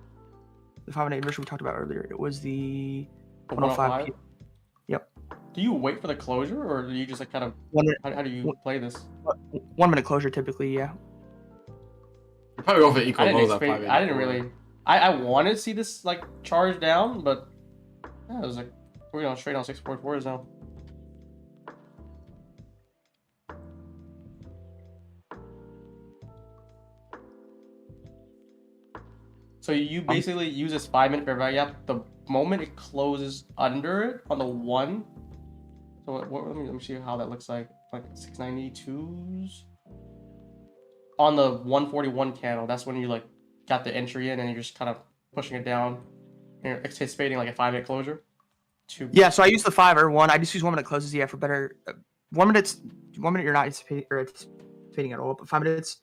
5-minute inversion we talked about earlier. It was the The 105 105? p.m. Yep. do you wait for the closure, or do you just like kind of 1 minute, how do you play this? 1 minute closure typically. Yeah. You're probably going for equal I didn't lows at expect. 584. I didn't really. I wanted to see this like charge down, but yeah, it was like we're going straight on 644s now. So you basically use this 5-minute fair value gap the moment it closes under it on the 1. So let me see how that looks like 692s on the 141 candle. That's when you like got the entry in and you're just kind of pushing it down and you're anticipating like a 5-minute closure. Yeah, so I use the 5 or 1. I just use 1 minute closes. Yeah, for better. 1 minute you're not anticipating at all, but 5 minutes.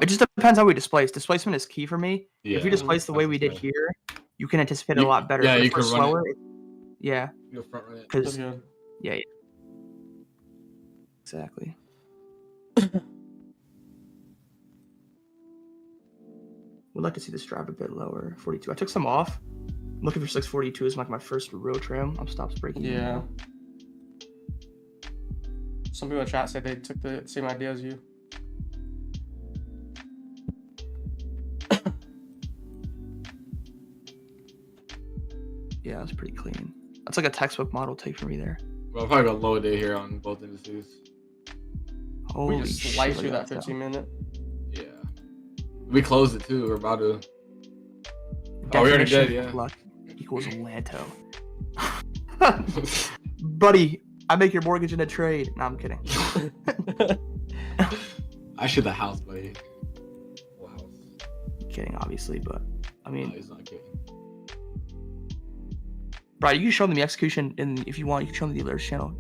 It just depends how we displace. Displacement is key for me. Yeah, If you displace the way we did here, you can anticipate it a lot better. Yeah, but you if we're can run slower. Yeah. You'll front run it. Because That's good. yeah. Exactly. Would like to see this drive a bit lower. 42. I took some off. I'm looking for 642 as like my first real trim. I'm stops breaking. Yeah. Some people in chat said they took the same idea as you. Yeah, that's pretty clean. That's like a textbook model take for me there. Well, I'll probably go low day here on both indices. Holy We just shit, slice look through at that 15-minute. Yeah. We closed it too. We're about to. Oh, we already did, yeah. Luck equals LANTO. Buddy, I make your mortgage in a trade. No, I'm kidding. I should the house, buddy. Wow. Kidding, obviously, but I mean, No, he's not kidding. bro, you can show them the execution, and if you want, you can show them the alerts channel.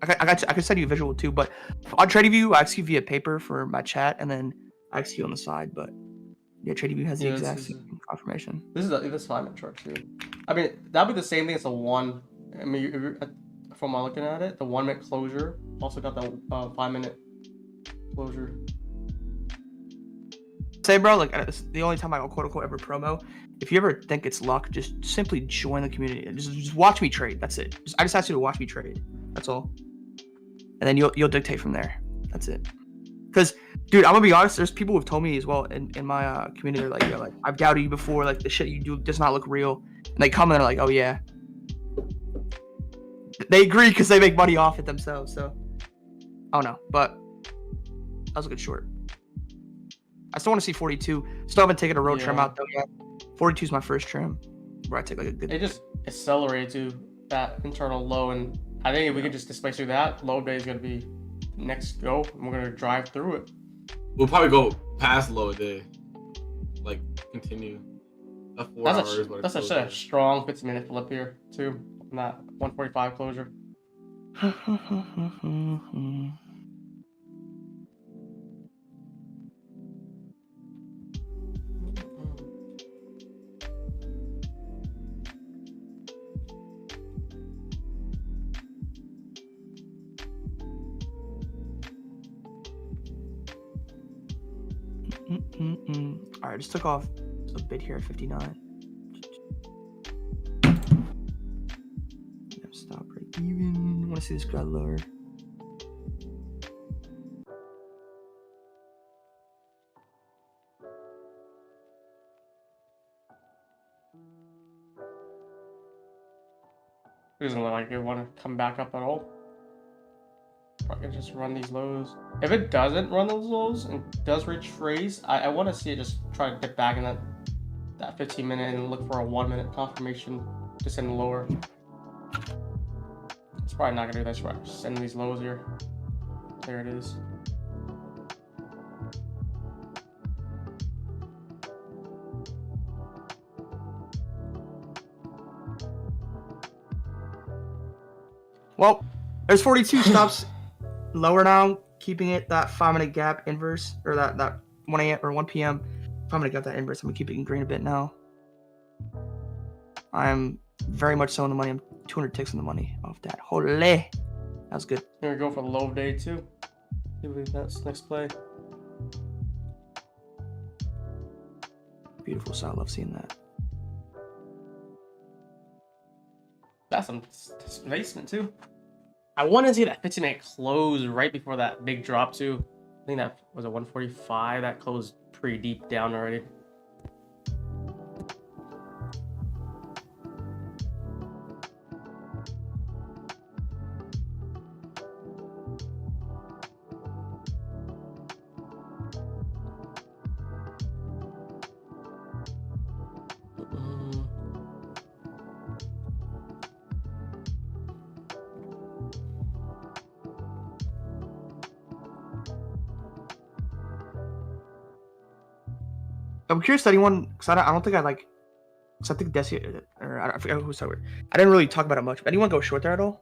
I can send you a visual too, but on TradingView, I execute via paper for my chat, and then I execute on the side. But yeah, TradingView has the exact same confirmation. This is this 5-minute chart too. I mean, that'd be the same thing as a 1. I mean, from my looking at it, the 1-minute closure also got the 5-minute closure. Say, bro, like the only time I go quote unquote ever promo. If you ever think it's luck, just simply join the community and just watch me trade. That's it. I just ask you to watch me trade. That's all. And then you'll dictate from there. That's it. Because, dude, I'm gonna be honest. There's people who've told me as well in my community. They're like, yeah, like I've doubted you before. Like the shit you do does not look real. And they come and they're like, oh yeah. They agree because they make money off it themselves. So, I don't know, but that was a good short. I still want to see 42. Still haven't taken a road trim out though yet. 42 is my first trim, where I take like a good. It just accelerated to that internal low, and I think if we could just displace through that, low day is gonna be next go, and we're gonna drive through it. We'll probably go past low day, like continue. That's a strong 15-minute flip here too. On that 145 closure. All right, just took off a bit here at 59. Stop break even. I want to see this guy lower. It doesn't look like it want to come back up at all. Probably just run these lows. If it doesn't run those lows and does retrace, I want to see it just try to dip back in that 15-minute and look for a 1-minute confirmation to send lower. It's probably not gonna do that. It's probably just send these lows here. There it is. Well, there's 42 stops lower now, keeping it that 5-minute gap inverse, or that 1 a.m. or 1 p.m. 5-minute gap that inverse. I'm gonna keep it in green a bit now. I'm very much so in the money. I'm 200 ticks in the money off that. Holy, that was good. Here we go for the low of day too. I believe that's next play. Beautiful side. Love seeing that. That's some displacement too. I want to see that 15-minute close right before that big drop too. I think that was a 145. That closed pretty deep down already. I'm curious to anyone, because I don't think I like, because I think DHESI, or I forget who started. I didn't really talk about it much. But anyone go short there at all?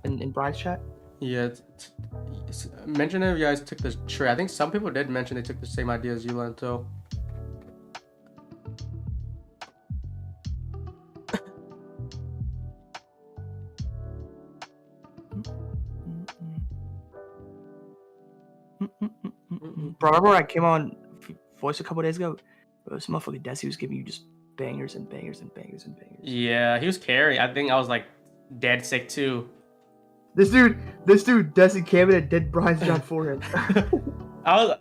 In Brian's chat? Yeah, mention if you guys took this trade. I think some people did mention they took the same idea as you, LANTO. Bro, remember when I came on voice a couple days ago? This motherfucking DHESI was giving you just bangers and bangers and bangers and bangers. Yeah, he was carrying. I think I was like dead sick too. This dude, DHESI came in and did Brian's job for him. Well,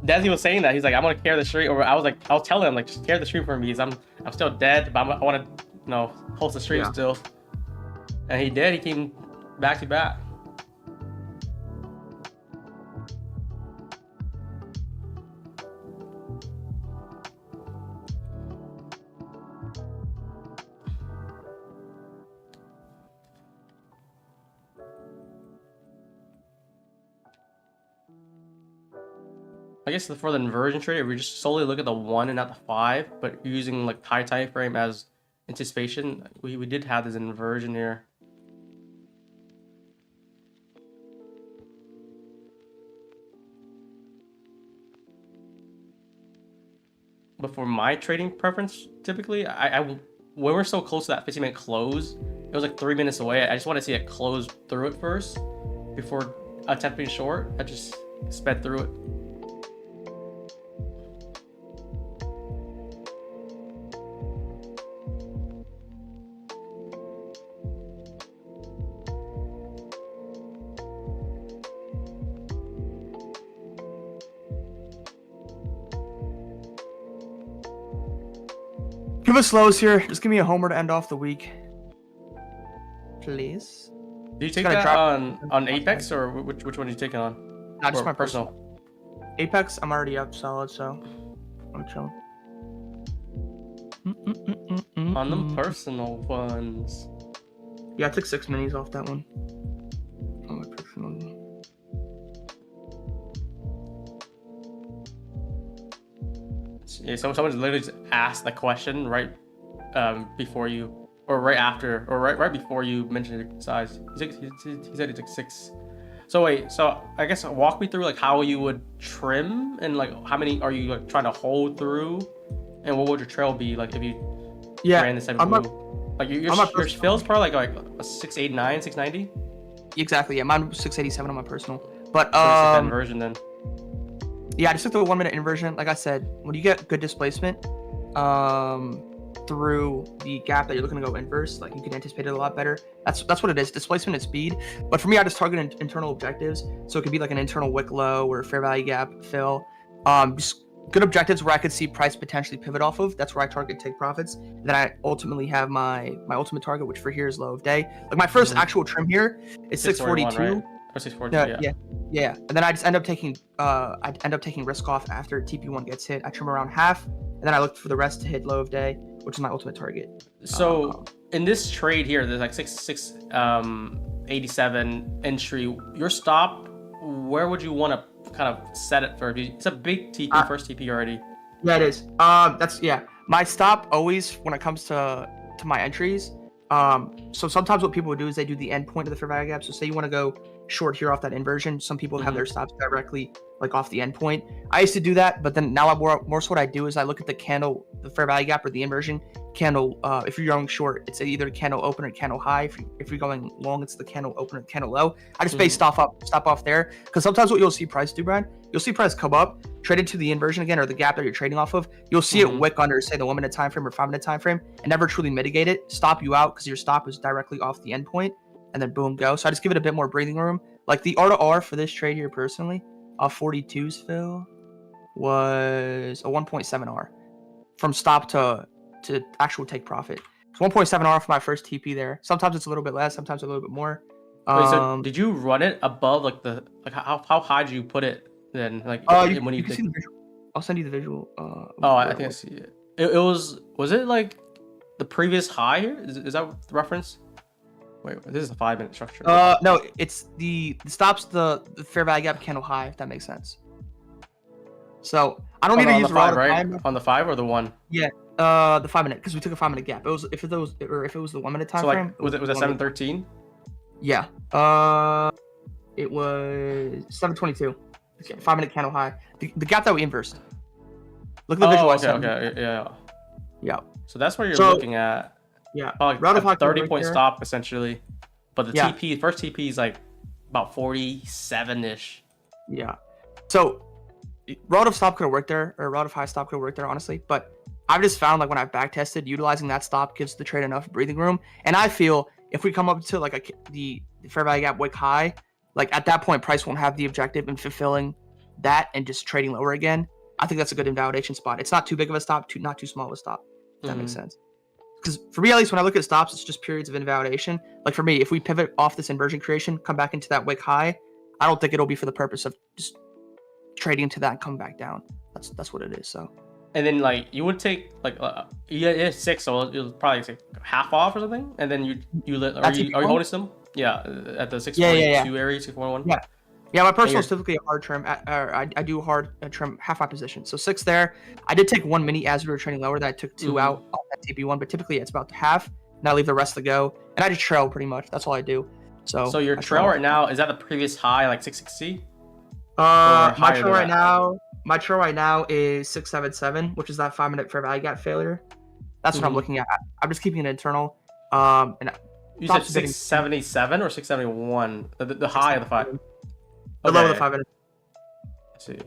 DHESI was saying that he's like, I'm gonna carry the stream, or I was telling him like, just carry the stream for me, because I'm still dead, but I want to, host the stream still. And he did. He came back to back. I guess for the inversion trade, if we just solely look at the 1 and not the 5, but using like high time frame as anticipation, we did have this inversion here. But for my trading preference, typically, when we're so close to that 15-minute close, it was like 3 minutes away. I just want to see it close through it first before attempting short. I just sped through it. Give us lows here. Just give me a homer to end off the week, please. Do you take that on Apex, or which one are you taking on? Not just my personal. Apex, I'm already up solid, so I'm chilling. On them personal ones. Yeah, I took 6 minis off that one. On my personal. Yeah, someone literally just asked the question right before you, or right after, or right before you mentioned your size. He said he took 6. So wait, so I guess walk me through like how you would trim, and like how many are you like trying to hold through, and what would your trail be like if you ran this type of move? Like your fill's probably like a 689, 690. Exactly, yeah, mine was 687 on my personal. But inversion then. Yeah, I just took the 1 minute inversion. Like I said, when you get good displacement through the gap that you're looking to go inverse, like you can anticipate it a lot better. That's what it is, displacement and speed. But for me, I just target internal objectives. So it could be like an internal wick low or fair value gap fill. Just good objectives where I could see price potentially pivot off of. That's where I target take profits. And then I ultimately have my ultimate target, which for here is low of day. Like my first actual trim here is 642. Right? Or 642, yeah. And then I just end up taking risk off after TP1 gets hit. I trim around half, and then I look for the rest to hit low of day, which is my ultimate target. So in this trade here, there's like 687 entry. Your stop, where would you want to kind of set it for? It's a big TP, first TP already. Yeah, it is. My stop always when it comes to my entries. So sometimes what people would do is they do the end point of the fair value gap. So say you want to go short here off that inversion. Some people have their stops directly like off the end point. I used to do that, but then now more so what I do is I look at the candle, the fair value gap or the inversion candle. If you're going short, it's either candle open or candle high. If you're going long, it's the candle open or candle low. I just base stop off there, because sometimes what you'll see price do, Brian, you'll see price come up, trade into the inversion again or the gap that you're trading off of. You'll see it wick under, say, the 1 minute time frame or 5 minute time frame, and never truly mitigate it, stop you out because your stop is directly off the end point. and then boom, go. So I just give it a bit more breathing room. Like the R to R for this trade here personally, 42's fill was a 1.7 R from stop to actual take profit. It's 1.7 R for my first TP there. Sometimes it's a little bit less, sometimes a little bit more. Wait, so did you run it above like the how high did you put it then? Like when you can see the visual. I'll send you the visual. I think I see it. It was it like the previous high here? Is that the reference? Wait, this is a 5-minute structure. No, it's the stops the fair value gap candle high, if that makes sense. So I don't need to use the 5, right? On the 5 or the 1? Yeah, the 5-minute, because we took a 5-minute gap. It was if it was the 1-minute time frame. Was it 7:13? Yeah. It was 7:22. Okay, 5-minute candle high. The gap that we inversed. Look at the visual. Okay, yeah. Yeah. So that's where you're looking at. Yeah. Like a 30-point stop essentially, but the first TP is like about 47-ish. Yeah. So relative stop could have worked there, or relative high stop could have worked there, honestly. But I've just found like when I've back tested, utilizing that stop gives the trade enough breathing room. And I feel if we come up to like the fair value gap wick high, like at that point, price won't have the objective in fulfilling that and just trading lower again. I think that's a good invalidation spot. It's not too big of a stop, not too small of a stop. If that makes sense. Because for me, at least, when I look at stops, it's just periods of invalidation. Like for me, if we pivot off this inversion creation, come back into that wick high, I don't think it'll be for the purpose of just trading into that and come back down. That's what it is. So. And then like you would take like it's 6, so it'll probably take half off or something, and then are you holding some? Yeah, at the 6.2 area, 6.1. Yeah. Yeah, my personal is typically a hard trim. I do hard trim half my position. So 6 there. I did take 1 mini as we were trading lower. That I took 2 out on that TP1, but typically it's about half. And I leave the rest to go. And I just trail pretty much. That's all I do. So your trail right now, is that the previous high, like 660? My trail right now is 677, which is that 5-minute fair value gap failure. That's what I'm looking at. I'm just keeping it internal. And you said 677 or 671? The high of the 5. The low of the 5-minute. Let's see.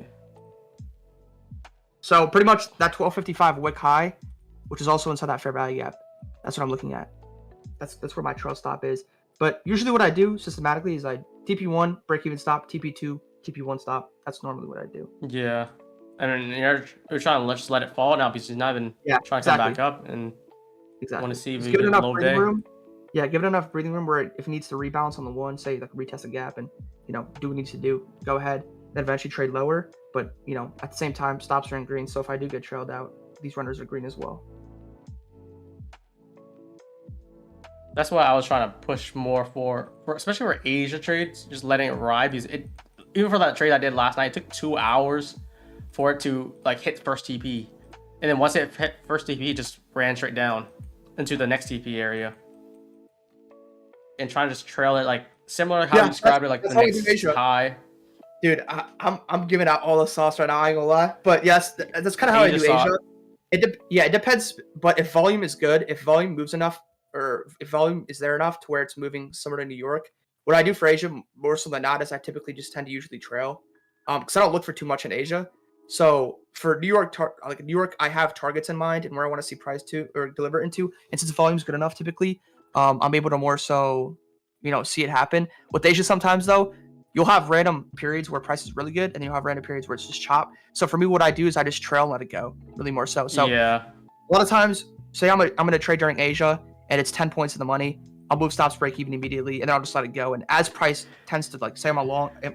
So pretty much that 1255 wick high, which is also inside that fair value gap. That's what I'm looking at. That's where my trail stop is. But usually what I do systematically is I TP1, break even stop, TP2, TP1 stop. That's normally what I do. Yeah. And then you're trying to just let it fall now because you're not even trying to come back up and want to see if you get a low day. Room. Yeah, give it enough breathing room where if it needs to rebalance on the 1, say like retest a gap and do what it needs to do, go ahead, then eventually trade lower. But at the same time, stops are in green, so if I do get trailed out, these runners are green as well. That's why I was trying to push more for especially for Asia trades, just letting it ride, because even for that trade I did last night, it took 2 hours for it to like hit first TP, and then once it hit first TP, it just ran straight down into the next TP area. And trying to just trail it like similar to how you described it, like the next high. Dude, I'm giving out all the sauce right now. I ain't gonna lie, but yes, that's kind of how I do Asia. It depends. But if volume is good, if volume moves enough, or if volume is there enough to where it's moving similar to New York, what I do for Asia more so than not is I typically just tend to usually trail, because I don't look for too much in Asia. So for New York, I have targets in mind and where I want to see price to or deliver into, and since volume is good enough, typically. I'm able to more so, see it happen. With Asia sometimes, though, you'll have random periods where price is really good, and then you'll have random periods where it's just chop. So for me, what I do is I just trail and let it go, really more so. So yeah, a lot of times, say I'm gonna trade during Asia, and it's 10 points in the money, I'll move stops break even immediately, and then I'll just let it go. And as price tends to say I'm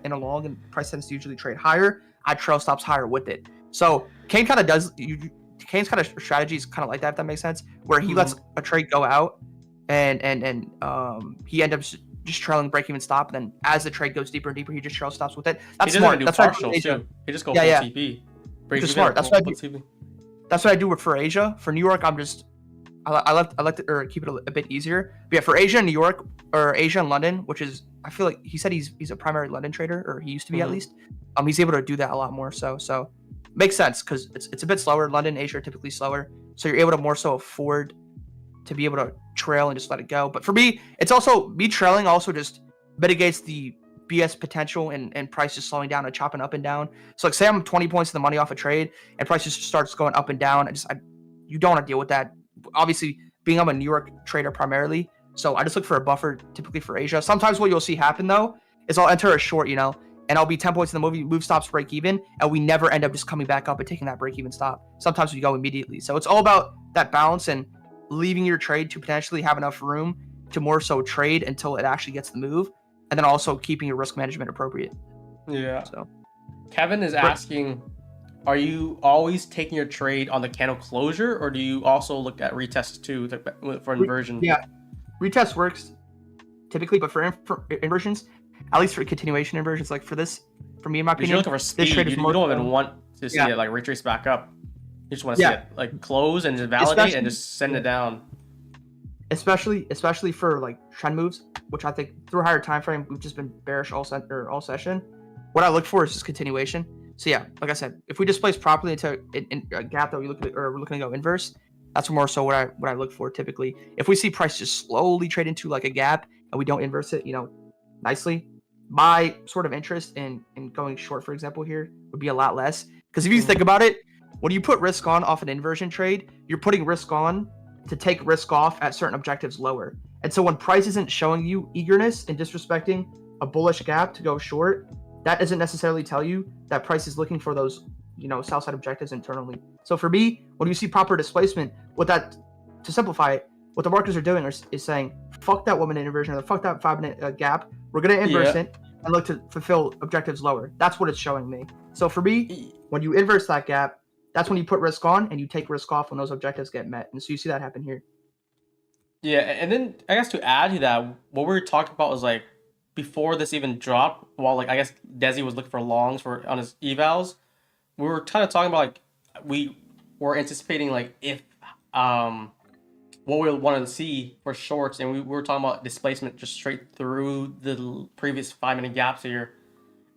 in a long, and price tends to usually trade higher, I trail stops higher with it. So Kane's kind of strategy is kind of like that, if that makes sense, where he lets a trade go out. And he ends up just trailing break even stop, and then as the trade goes deeper and deeper, he just trail stops with it. That's smart. That's partials too. He just goes full TP. Which is smart. That's what I do. That's what I do for Asia. For New York, I like to keep it a bit easier. But yeah, for Asia and New York, or Asia and London, which is I feel like he said he's a primary London trader, or he used to be at least. He's able to do that a lot more. So makes sense because it's a bit slower. London, Asia are typically slower, so you're able to more so afford to be able to trail and just let it go. But for me, it's also me trailing also just mitigates the BS potential and price just slowing down and chopping up and down. So like say I'm 20 points in the money off a trade and price just starts going up and down. You don't want to deal with that. Obviously, being I'm a New York trader primarily, So I just look for a buffer typically for Asia. Sometimes what you'll see happen though is I'll enter a short, you know, and I'll be 10 points in the move stops break even, and we never end up just coming back up and taking that break even stop. Sometimes we go immediately. So it's all about that balance and leaving your trade to potentially have enough room to more so trade until it actually gets the move, and then also keeping your risk management appropriate. Yeah. So Kevin is asking, are you always taking your trade on the candle closure, or do you also look at retests too for inversion? Yeah, retest works typically, but for inversions, at least for continuation inversions, like for this, for me in my opinion, you're looking for speed. You don't even want to see it like retrace back up. You just want to see it like close and just validate and just send it down. Especially for like trend moves, which I think through a higher time frame we've just been bearish all session. What I look for is just continuation. So yeah, like I said, if we displace properly into a gap that we're looking to go inverse, that's more so what I look for typically. If we see price just slowly trade into like a gap and we don't inverse it, you know, nicely, my sort of interest in going short, for example, here would be a lot less. Because if you think about it, when you put risk on off an inversion trade, you're putting risk on to take risk off at certain objectives lower. And so when price isn't showing you eagerness and disrespecting a bullish gap to go short, that doesn't necessarily tell you that price is looking for those, you know, sell side objectives internally. So for me, when you see proper displacement, to simplify it, what the markets are doing is saying, fuck that woman in inversion, or fuck that 5-minute gap. We're going to inverse it and look to fulfill objectives lower. That's what it's showing me. So for me, when you inverse that gap, that's when you put risk on and you take risk off when those objectives get met. And so you see that happen here. Yeah, and then I guess to add to that, what we were talking about was like before this even dropped, while like I guess DHESI was looking for longs on his evals, we were kind of talking about like we were anticipating like if what we wanted to see for shorts, and we were talking about displacement just straight through the previous 5-minute gaps here,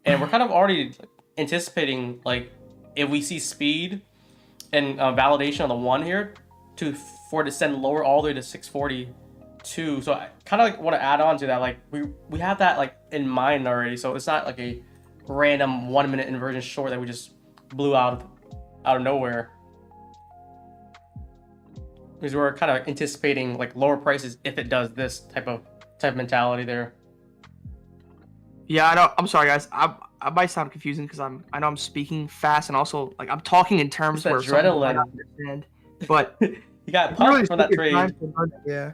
and we're kind of already anticipating like if we see speed and validation on the one here for it to send lower all the way to 642. So I kind of like want to add on to that, like we have that like in mind already, so it's not like a random 1-minute inversion short that we just blew out of nowhere, because we're kind of anticipating like lower prices if it does this type of mentality there. Yeah, I know. I'm sorry, guys. I might sound confusing because I know I'm speaking fast and also like I'm talking in terms where some people might not understand. But you got pumped from that trade. Yeah.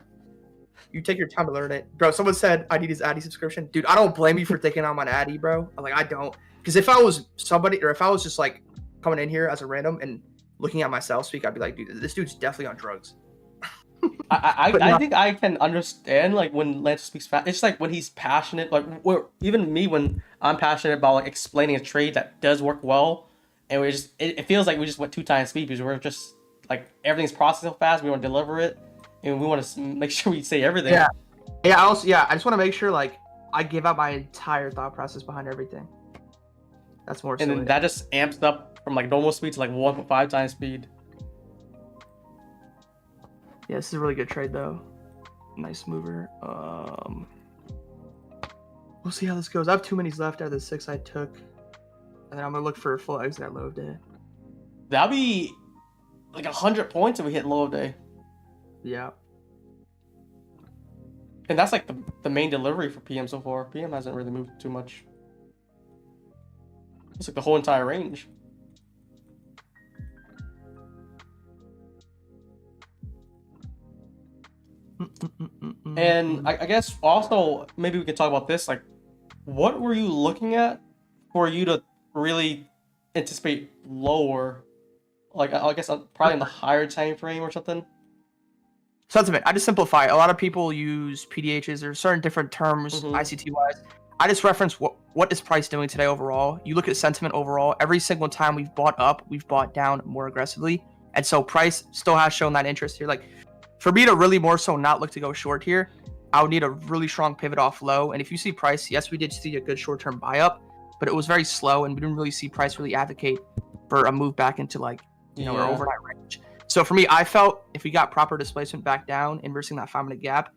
You take your time to learn it, bro. Someone said I need his Addy subscription, dude. I don't blame you for thinking I'm on Addy, bro. Like I don't, because if I was somebody, or if I was just like coming in here as a random and looking at myself speak, I'd be like, dude, this dude's definitely on drugs. I think I can understand like when LANTO speaks fast. It's like when he's passionate, like even me when I'm passionate about like explaining a trade that does work well, and we just it feels like we just went 2 times speed because we're just like everything's processed so fast. We want to deliver it, and we want to make sure we say everything. Yeah. I just want to make sure like I give out my entire thought process behind everything. That's more. And then that just amps up from like normal speed to like 1.5 times speed. Yeah, this is a really good trade though. Nice mover. We'll see how this goes. I have 2 minis left out of the 6 I took, and then I'm gonna look for a full exit at low of day. That'll be like 100 points if we hit low of day. Yeah. And that's like the main delivery for PM so far. PM hasn't really moved too much. It's like the whole entire range. And I guess also maybe we could talk about this. Like, what were you looking at for you to really anticipate lower? Like, I guess probably in the higher time frame or something. Sentiment. I just simplify. A lot of people use PDHs or certain different terms, ICT wise. I just reference what is price doing today overall. You look at sentiment overall. Every single time we've bought up, we've bought down more aggressively, and so price still has shown that interest here. Like, for me to really more so not look to go short here, I would need a really strong pivot off low. And if you see price, yes, we did see a good short-term buy up, but it was very slow, and we didn't really see price really advocate for a move back into like our overnight range. So for me, I felt if we got proper displacement back down, inversing that 5-minute gap,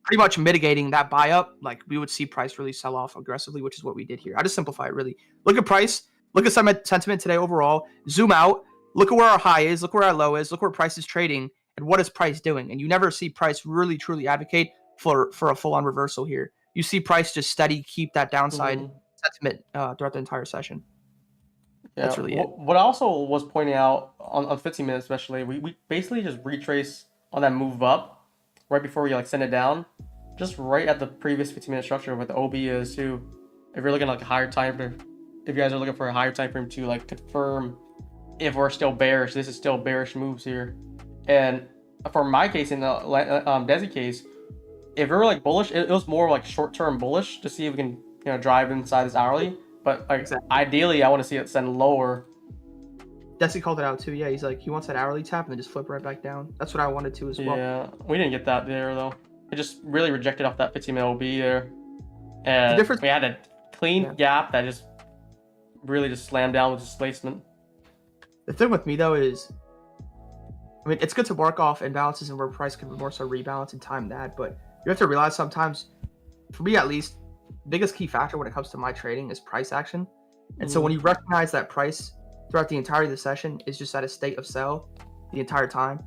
pretty much mitigating that buy up, like we would see price really sell off aggressively, which is what we did here. I just simplify it really. Look at price, look at sentiment today overall, zoom out, look at where our high is, look where our low is, look where price is trading, and what is price doing. And you never see price really truly advocate for a full-on reversal here. You see price just steady keep that downside Mhm. sentiment throughout the entire session. Yeah. That's really it. What I also was pointing out on 15 minutes especially, we basically just retrace on that move up right before we like send it down, just right at the previous 15-minute structure with the OB is too. If you're looking like a higher time frame, if you guys are looking for a higher time frame to like confirm if we're still bearish, this is still bearish moves here. And for my case in the DHESI case, if we were like bullish, it was more like short-term bullish to see if we can drive inside this hourly. But like ideally, I want to see it send lower. DHESI called it out too. Yeah, he's like he wants that hourly tap and then just flip right back down. That's what I wanted to as well. Yeah, we didn't get that there though. It just really rejected off that 15-minute OB there, and we had a clean gap that just really just slammed down with displacement. The thing with me though is, I mean, it's good to work off imbalances and where price can more so rebalance and time that, but you have to realize sometimes, for me at least, the biggest key factor when it comes to my trading is price action. And so when you recognize that price throughout the entirety of the session is just at a state of sell the entire time,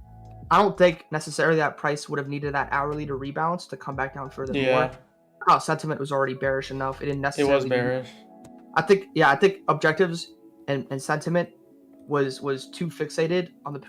I don't think necessarily that price would have needed that hourly to rebalance to come back down further more. Sentiment was already bearish enough. It didn't necessarily. It was bearish. I think objectives and sentiment was too fixated on the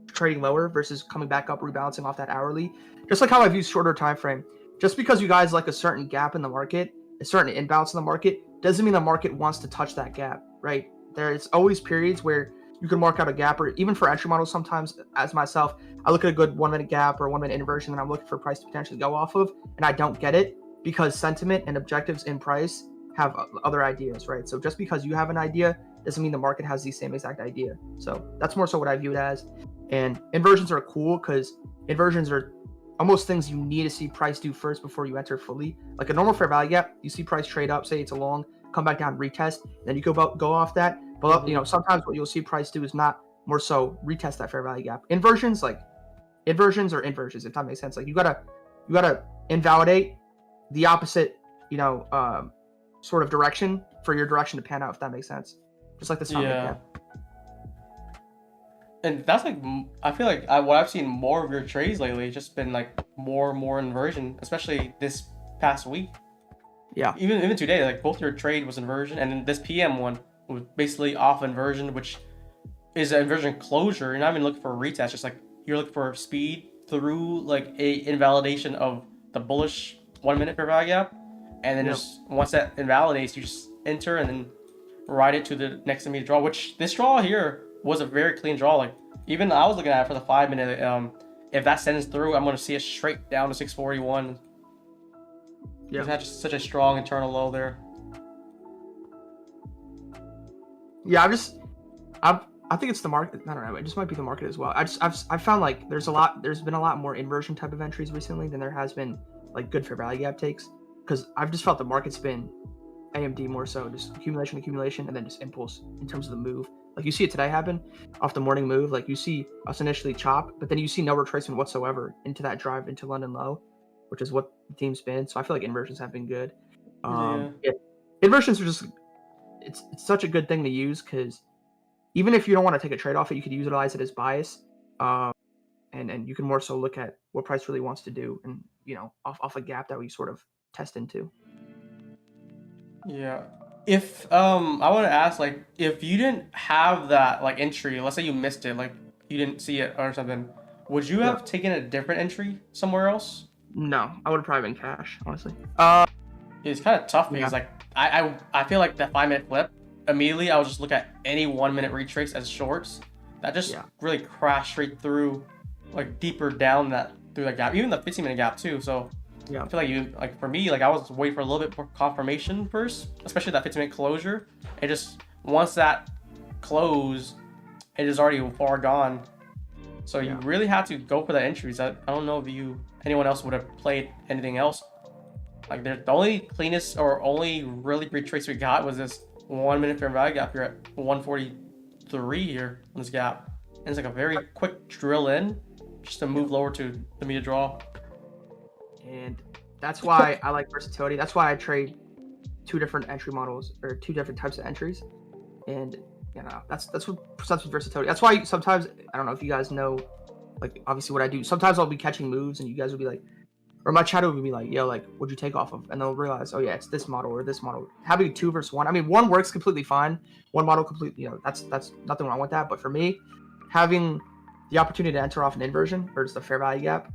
trading lower versus coming back up, rebalancing off that hourly. Just like how I view shorter time frame. Just because you guys like a certain gap in the market, a certain imbalance in the market, doesn't mean the market wants to touch that gap, right? There's always periods where you can mark out a gap, or even for entry models sometimes, as myself, I look at a good 1 minute gap or 1 minute inversion and I'm looking for price to potentially go off of, and I don't get it because sentiment and objectives in price have other ideas, right? So just because you have an idea doesn't mean the market has the same exact idea. So that's more so what I view it as. And inversions are cool because inversions are almost things you need to see price do first before you enter fully. Like a normal fair value gap, you see price trade up, say it's a long, come back down, retest, then you go off that. But sometimes what you'll see price do is not more so retest that fair value gap. Inversions are inversions, if that makes sense. Like you gotta invalidate the opposite, sort of direction for your direction to pan out, if that makes sense. Just like the sound gap. And that's like, I feel like what I've seen more of your trades lately has just been like more and more inversion, especially this past week. Yeah. Even today, like both your trade was inversion, and then this PM one was basically off inversion, which is an inversion closure. You're not even looking for a retest, just like you're looking for speed through like a invalidation of the bullish 1 minute fair value gap, and then just once that invalidates, you just enter and then ride it to the next immediate draw. Which this draw here was a very clean draw. Like even I was looking at it for the 5 minute. If that sends through, I'm going to see it straight down to 641. Yeah, it's had just such a strong internal low there. Yeah, I think it's the market. I don't know. It just might be the market as well. I've found like there's been a lot more inversion type of entries recently than there has been like good fair value gap takes, because I've just felt the market's been AMD more so, just accumulation, and then just impulse in terms of the move. Like you see it today happen off the morning move. Like you see us initially chop, but then you see no retracement whatsoever into that drive into London low, which is what the team's been. So I feel like inversions have been good. Inversions are just it's such a good thing to use, because even if you don't want to take a trade off it, you could utilize it as bias, and you can more so look at what price really wants to do, and off a gap that we sort of test into. Yeah. If I want to ask, like, if you didn't have that like entry, let's say you missed it, like you didn't see it or something, would you have taken a different entry somewhere else? No, I would have probably been cash, honestly. It's kind of tough because like I feel like that 5 minute flip, immediately I would just look at any 1 minute retrace as shorts. That just really crashed straight through, like deeper down through that gap, even the 15 minute gap too. So I feel like for me, like I was waiting for a little bit more confirmation first, especially that 15 minute closure. It just, once that closed, it is already far gone. So you really have to go for the entries. I don't know if anyone else would have played anything else. Like the only cleanest or only really retrace we got was this 1 minute fair value gap here at 143 here on this gap. And it's like a very quick drill in just to move lower to the immediate draw. And that's why I like versatility. That's why I trade two different entry models, or two different types of entries. And that's what presents with versatility. That's why sometimes, I don't know if you guys know, like obviously what I do. Sometimes I'll be catching moves and you guys will be like, or my chat would be like, yo, like, what'd you take off of? And they'll realize, oh yeah, it's this model or this model. Having 2 versus 1, I mean, 1 works completely fine. 1 model completely, you know, that's nothing wrong with that. But for me, having the opportunity to enter off an inversion or just a fair value gap,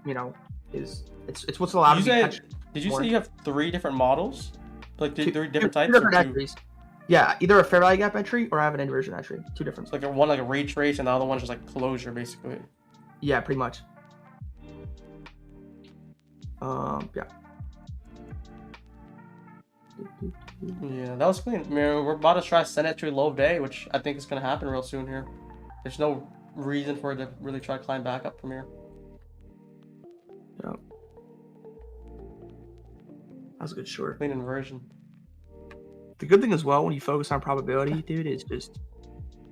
you know, it's what's allowed to be catch. Did you say you have 3 different models? Like 3 different types? 2 different entries. Yeah, either a fair value gap entry or I have an inversion entry. 2 different. It's like one like a retrace and the other one's just like closure, basically. Yeah, pretty much. Yeah. Yeah, that was clean. I mean, we're about to try to send it to a low day, which I think is going to happen real soon here. There's no reason for it to really try to climb back up from here. Yeah. That was a good short. Clean inversion. The good thing as well when you focus on probability, dude, is just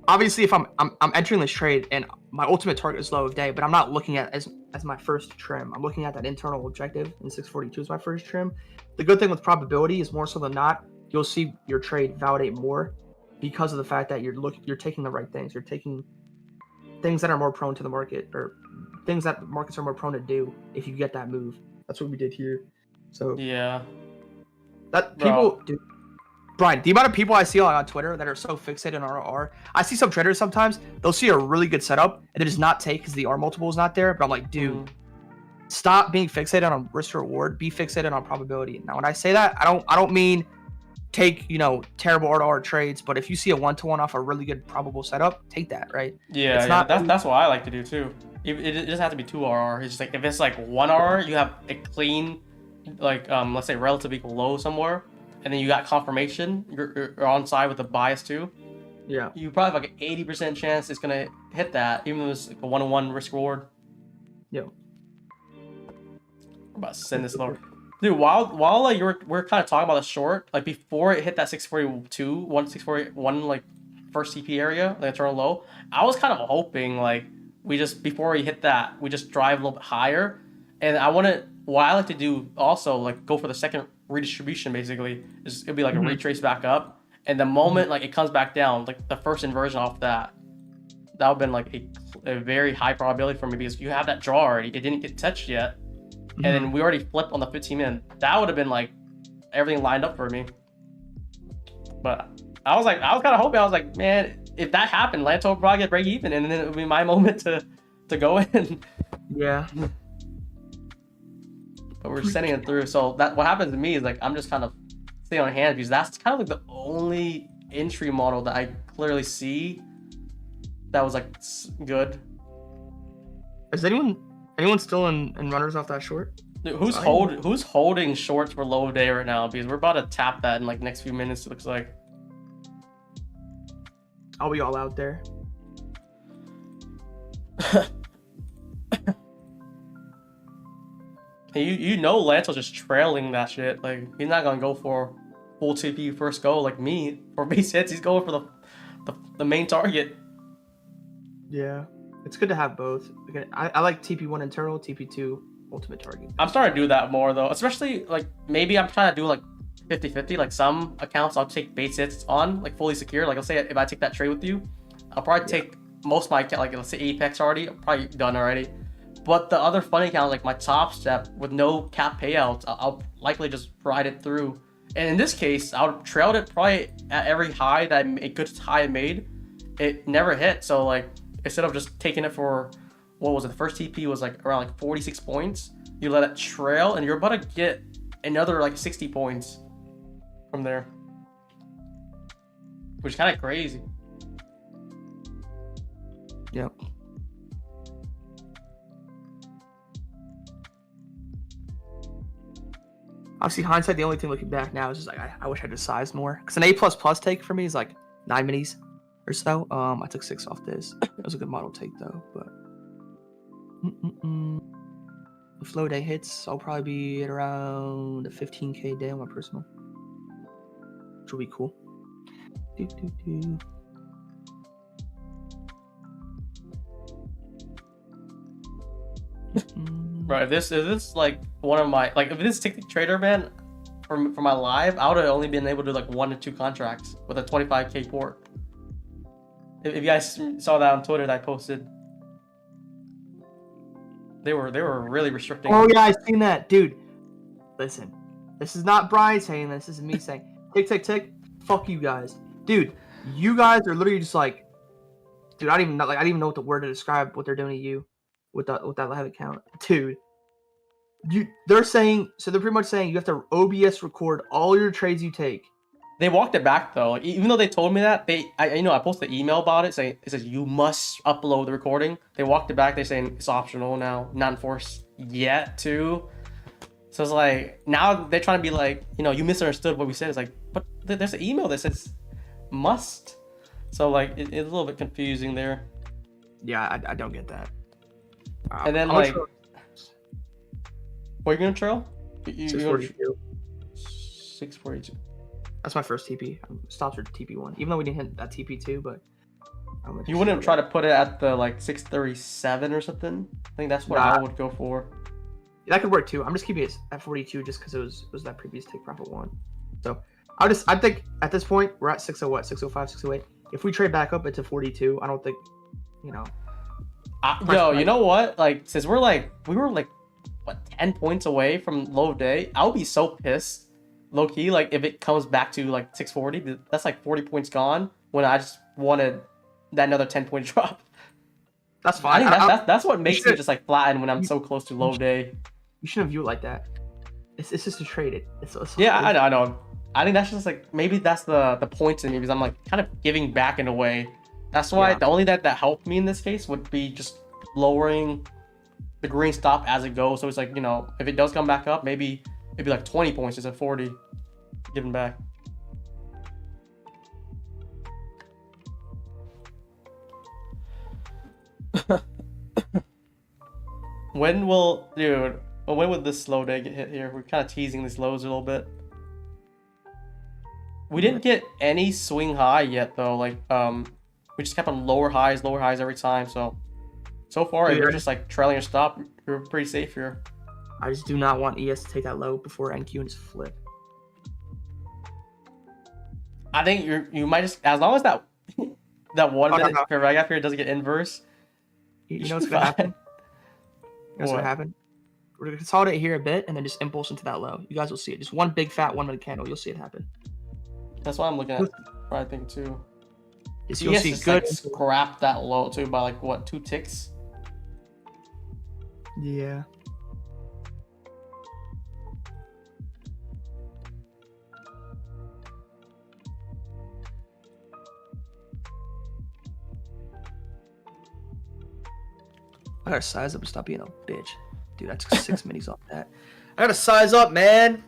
obviously if I'm entering this trade and my ultimate target is low of day, but I'm not looking at as my first trim. I'm looking at that internal objective, and 642 is my first trim. The good thing with probability is more so than not, you'll see your trade validate more because of the fact that you're taking the right things. You're taking things that are more prone to the market or things that markets are more prone to do if you get that move. That's what we did here. So yeah, that people do. Brian, the amount of people I see on Twitter that are so fixated on RR, I see some traders sometimes, they'll see a really good setup and they just not take because the R multiple is not there. But I'm like, dude, stop being fixated on risk to reward. Be fixated on probability. Now, when I say that, I don't mean take, you know, terrible R trades, but if you see a 1-to-1 off a really good probable setup, take that, right? Yeah, that's what I like to do too. It doesn't have to be 2 RR. It's just like if it's like 1 RR, you have a clean, like let's say relative equal low somewhere. And then you got confirmation, you're on side with the bias too. Yeah. You probably have like an 80% chance it's gonna hit that, even though it's like a 1-to-1 risk reward. Yeah. I'm about to send this lower. Dude, while like we're kind of talking about the short, like before it hit that 642, 641 like first CP area, like internal low, I was kind of hoping like we just before we hit that, we just drive a little bit higher. And what I like to do also, like go for the second redistribution basically, is it'll be like a retrace back up. And the moment like it comes back down, like the first inversion off that would have been like a very high probability for me because you have that draw already. It didn't get touched yet. And then we already flipped on the 15-minute. That would have been like everything lined up for me. But I was kind of hoping, I was like, man, if that happened, LANTO would probably get break even, and then it would be my moment to go in. Yeah. But we're sending it through. So that what happens to me is like I'm just kind of staying on hand because that's kind of like the only entry model that I clearly see that was like good. Is anyone still in runners off that short? Dude, who's holding shorts for low day right now? Because we're about to tap that in like next few minutes. It looks like. I'll be all out there. You know LANTO's just trailing that shit. Like he's not gonna go for full TP first go like me for base hits. He's going for the main target. Yeah, it's good to have both. I like TP1 internal, TP2 ultimate target. I'm starting to do that more though, especially like maybe I'm trying to do like 50-50. Like some accounts I'll take base hits on like fully secure. Like let's say if I take that trade with you, I'll probably take most of my account, like let's say Apex already, I'm probably done already. But the other funny account, like my top step with no cap payouts, I'll likely just ride it through. And in this case, I would have trailed it probably at every high that a good high I made. It never hit. So like instead of just taking it for, what was it? The first TP was like around like 46 points. You let it trail and you're about to get another like 60 points from there. Which is kind of crazy. Yep. Obviously, hindsight, the only thing looking back now is just like, I wish I had sized more. Because an A++ take for me is like 9 minis or so. I took 6 off this. It was a good model take though, but... If low day hits, I'll probably be at around a 15K day on my personal. Which will be cool. Right, if this like one of my if this ticket trader man for my live, I would have only been able to do like 1 to 2 contracts with a 25K port. If you guys saw that on Twitter that I posted. They were really restricting. Oh yeah, I seen that, dude. Listen, this is not Brian saying this. This is me saying, tick tick tick. Fuck you guys, dude. You guys are literally just like, dude. I don't even know. Like, I don't even know what the word to describe what they're doing to you with that live account, dude. They're saying, so they're pretty much saying you have to OBS record all your trades you take. They walked it back though. Like, even though they told me that, I posted an email about it saying it says you must upload the recording. They walked it back. They're saying it's optional now, not enforced yet too. So it's like now they're trying to be like, you misunderstood what we said. It's like, but there's an email that says must. So like it's a little bit confusing there. Yeah, I don't get that. And then like, what are you gonna trail? 642. 642. That's my first TP. Stops are TP1. Even though we didn't hit that TP2, but you wouldn't try to put it at the like 637 or something? I think that's what I would go for. That could work too. I'm just keeping it at 42 just because it was that previous take profit one. So I think at this point we're at 605, 608. If we trade back up into 42, I don't think, yo, you know what? Like, since we were like what, 10 points away from low of day, I would be so pissed, low key. Like if it comes back to like 640, that's like 40 points gone. When I just wanted that another 10-point drop. That's fine. I think that's what makes me just like flatten when I'm so close to low day. You shouldn't view it like that. It's just to trade it. Yeah, I know. I think that's just like, maybe that's the point in me, because I'm like kind of giving back in a way. That's why the only that helped me in this case would be just lowering the green stop as it goes. So it's like, if it does come back up, maybe like 20 points instead of 40, giving back. When would this slow day get hit here? We're kind of teasing these lows a little bit. We didn't get any swing high yet though. Like we just kept on lower highs every time. So far, if you're just like trailing your stop, you're pretty safe here. I just do not want ES to take that low before NQ and just flip. I think you might just, as long as that 1 minute right after it doesn't get inverse. You know what's gonna happen? You know what's gonna happen? We're gonna consolidate here a bit and then just impulse into that low. You guys will see it. Just one big fat 1 minute candle. You'll see it happen. That's what I'm looking at. I think too. Yes, you'll see good. Like, scrap that low too by like what, 2 ticks? Yeah. I gotta size up and stop being a bitch. Dude, I took 6 minis off that. I gotta size up, man.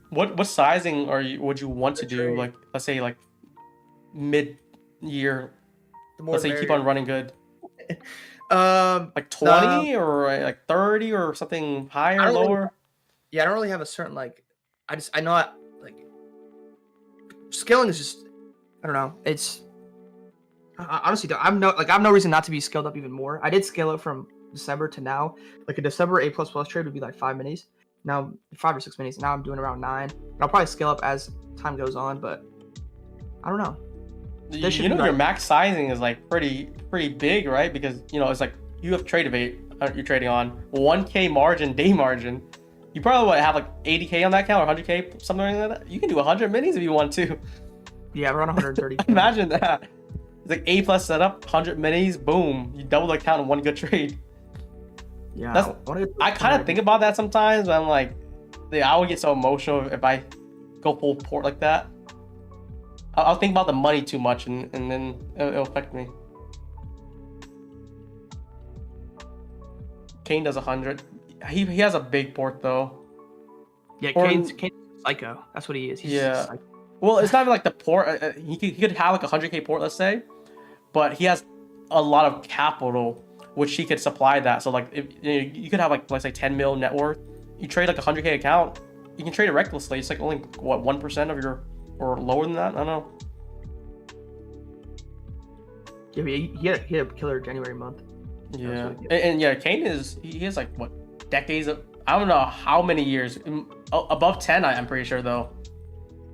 What sizing would you want to do? Like, let's say like mid-year. Let's say you keep on running good. Like 20 or like 30 or something higher, lower. I don't really have a certain like. I know like scaling is just, I don't know. It's honestly, I have no reason not to be scaled up even more. I did scale up from December to now. Like a December A++ trade would be like 5 minis. Now 5 or 6 minis. Now I'm doing around 9. I'll probably scale up as time goes on, but I don't know. Your max sizing is like pretty big, right? Because it's like you have Tradevate you're trading on 1K margin, day margin. You probably would have like 80K on that account or 100K, something like that. You can do 100 minis if you want to. Yeah, we're on 130. Imagine that. It's like A+ setup, 100 minis, boom. You double the account in one good trade. Yeah, I kind of think about that sometimes, but I'm like, I would get so emotional if I go full port like that. I'll think about the money too much, and then it'll affect me. Kane does 100. He has a big port though. Yeah, Kane's psycho. That's what he is. He's psycho. Well, it's not even like the port. He could have like a 100K port, let's say, but he has a lot of capital, which he could supply that. So like, if you could have like, let's say 10 mil net worth, you trade like a 100K account, you can trade it recklessly. It's like only what, 1% of your, or lower than that. I don't know. Yeah, he had a killer January month. Yeah, and yeah, Kane he has like what, decades of, I don't know how many years, above 10. I'm pretty sure though.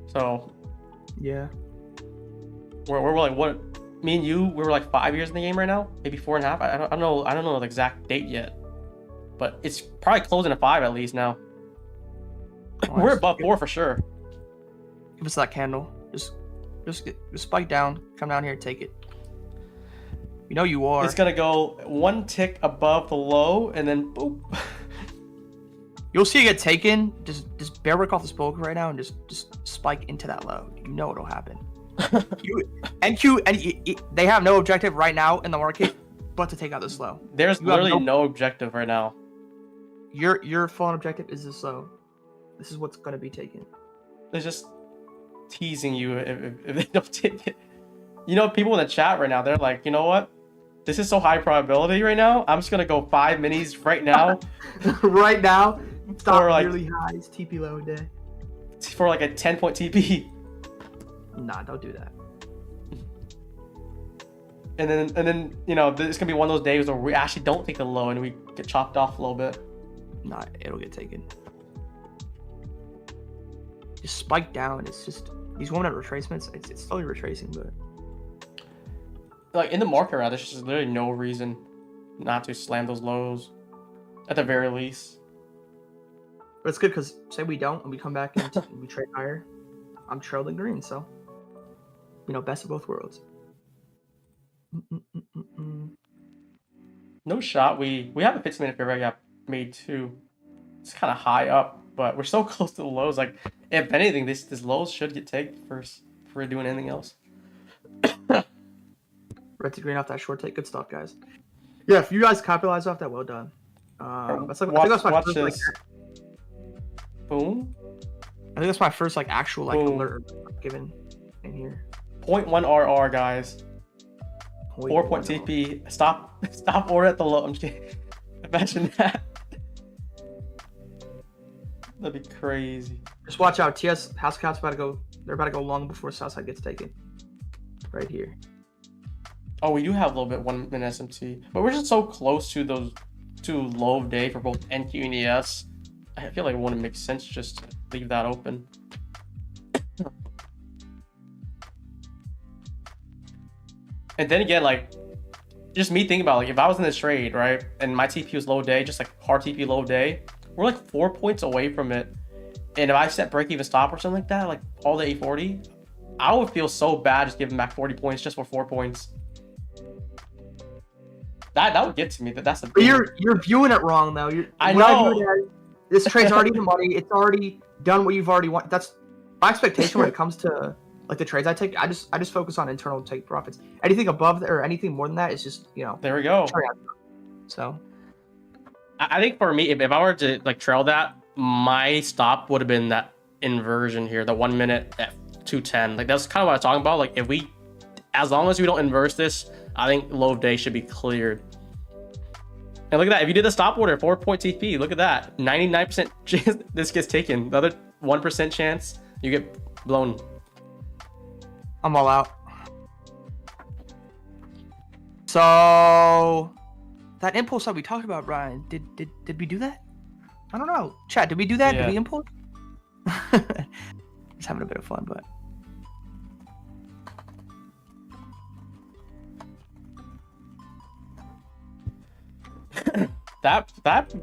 So yeah, we're like, what, me and you, we were like 5 years in the game right now, maybe 4.5. I don't know the exact date yet. but it's probably closing at 5 at least now. Nice. We're above 4 for sure. Give us that candle. Just spike down. Come down here, take it. You know you are. It's gonna go one tick above the low, and then boop. You'll see it get taken. Just bear work off this poker right now, and just spike into that low. You know it'll happen. They have no objective right now in the market, but to take out this low. There's literally no objective right now. Your full objective is this low. This is what's gonna be taken. They're just teasing you if they don't take it. You know, people in the chat right now, they're like, you know what? This is so high probability right now. I'm just gonna go 5 minis right now. Right now, stop like, really high. It's TP low day. For like a 10-point TP. Nah, don't do that. And then you know, it's gonna be one of those days where we actually don't take the low and we get chopped off a little bit. Nah, it'll get taken. Just spike down. It's just these 1-minute retracements. It's slowly retracing, but like in the market round, there's just literally no reason not to slam those lows, at the very least. But it's good because say we don't and we come back and we trade higher, I'm trailing green, so you know, best of both worlds. No shot. We have a 15-minute fair value gap made too. It's kind of high up, but we're so close to the lows. Like, if anything, this lows should get taken first before doing anything else. Red to green off that short take. Good stuff, guys. Yeah, if you guys capitalize off that, well done. That's like, I think that's my first, like, boom. I think that's my first like actual like Boom. alert given in here. 0.1 RR, guys. 4-point TP. Stop order at the low. I'm just kidding. Imagine that. That'd be crazy. Just watch out. TS house count's about to go. They're about to go long before Southside gets taken. Right here. Oh, we do have a little bit 1 minute SMT, but we're just so close to those two low of day for both NQ and ES. I feel like it wouldn't make sense just to leave that open. And then again, like, just me thinking about, like, if I was in this trade, right, and my TP was low day, just like hard TP low day, we're like 4 points away from it. And if I set break even stop or something like that, like all the 840, I would feel so bad just giving back 40 points just for 4 points. That would get to me. That's the. But you're viewing it wrong though. I know. This trade's already in the money. It's already done what you've already want. That's my expectation when it comes to like the trades I take. I just focus on internal take profits. Anything above that or anything more than that is just, you know. There we go. So I think for me, if I were to like trail that, my stop would have been that inversion here, the 1 minute at 210. Like that's kind of what I'm talking about. Like if we, as long as we don't inverse this, I think low of day should be cleared. And look at that. If you did the stop order, 4-point TP, look at that. 99% chance this gets taken. The other 1% chance you get blown. I'm all out. So that impulse that we talked about, Ryan, did we do that? I don't know. Chat, did we do that? Yeah. Did we impulse? Just having a bit of fun, but that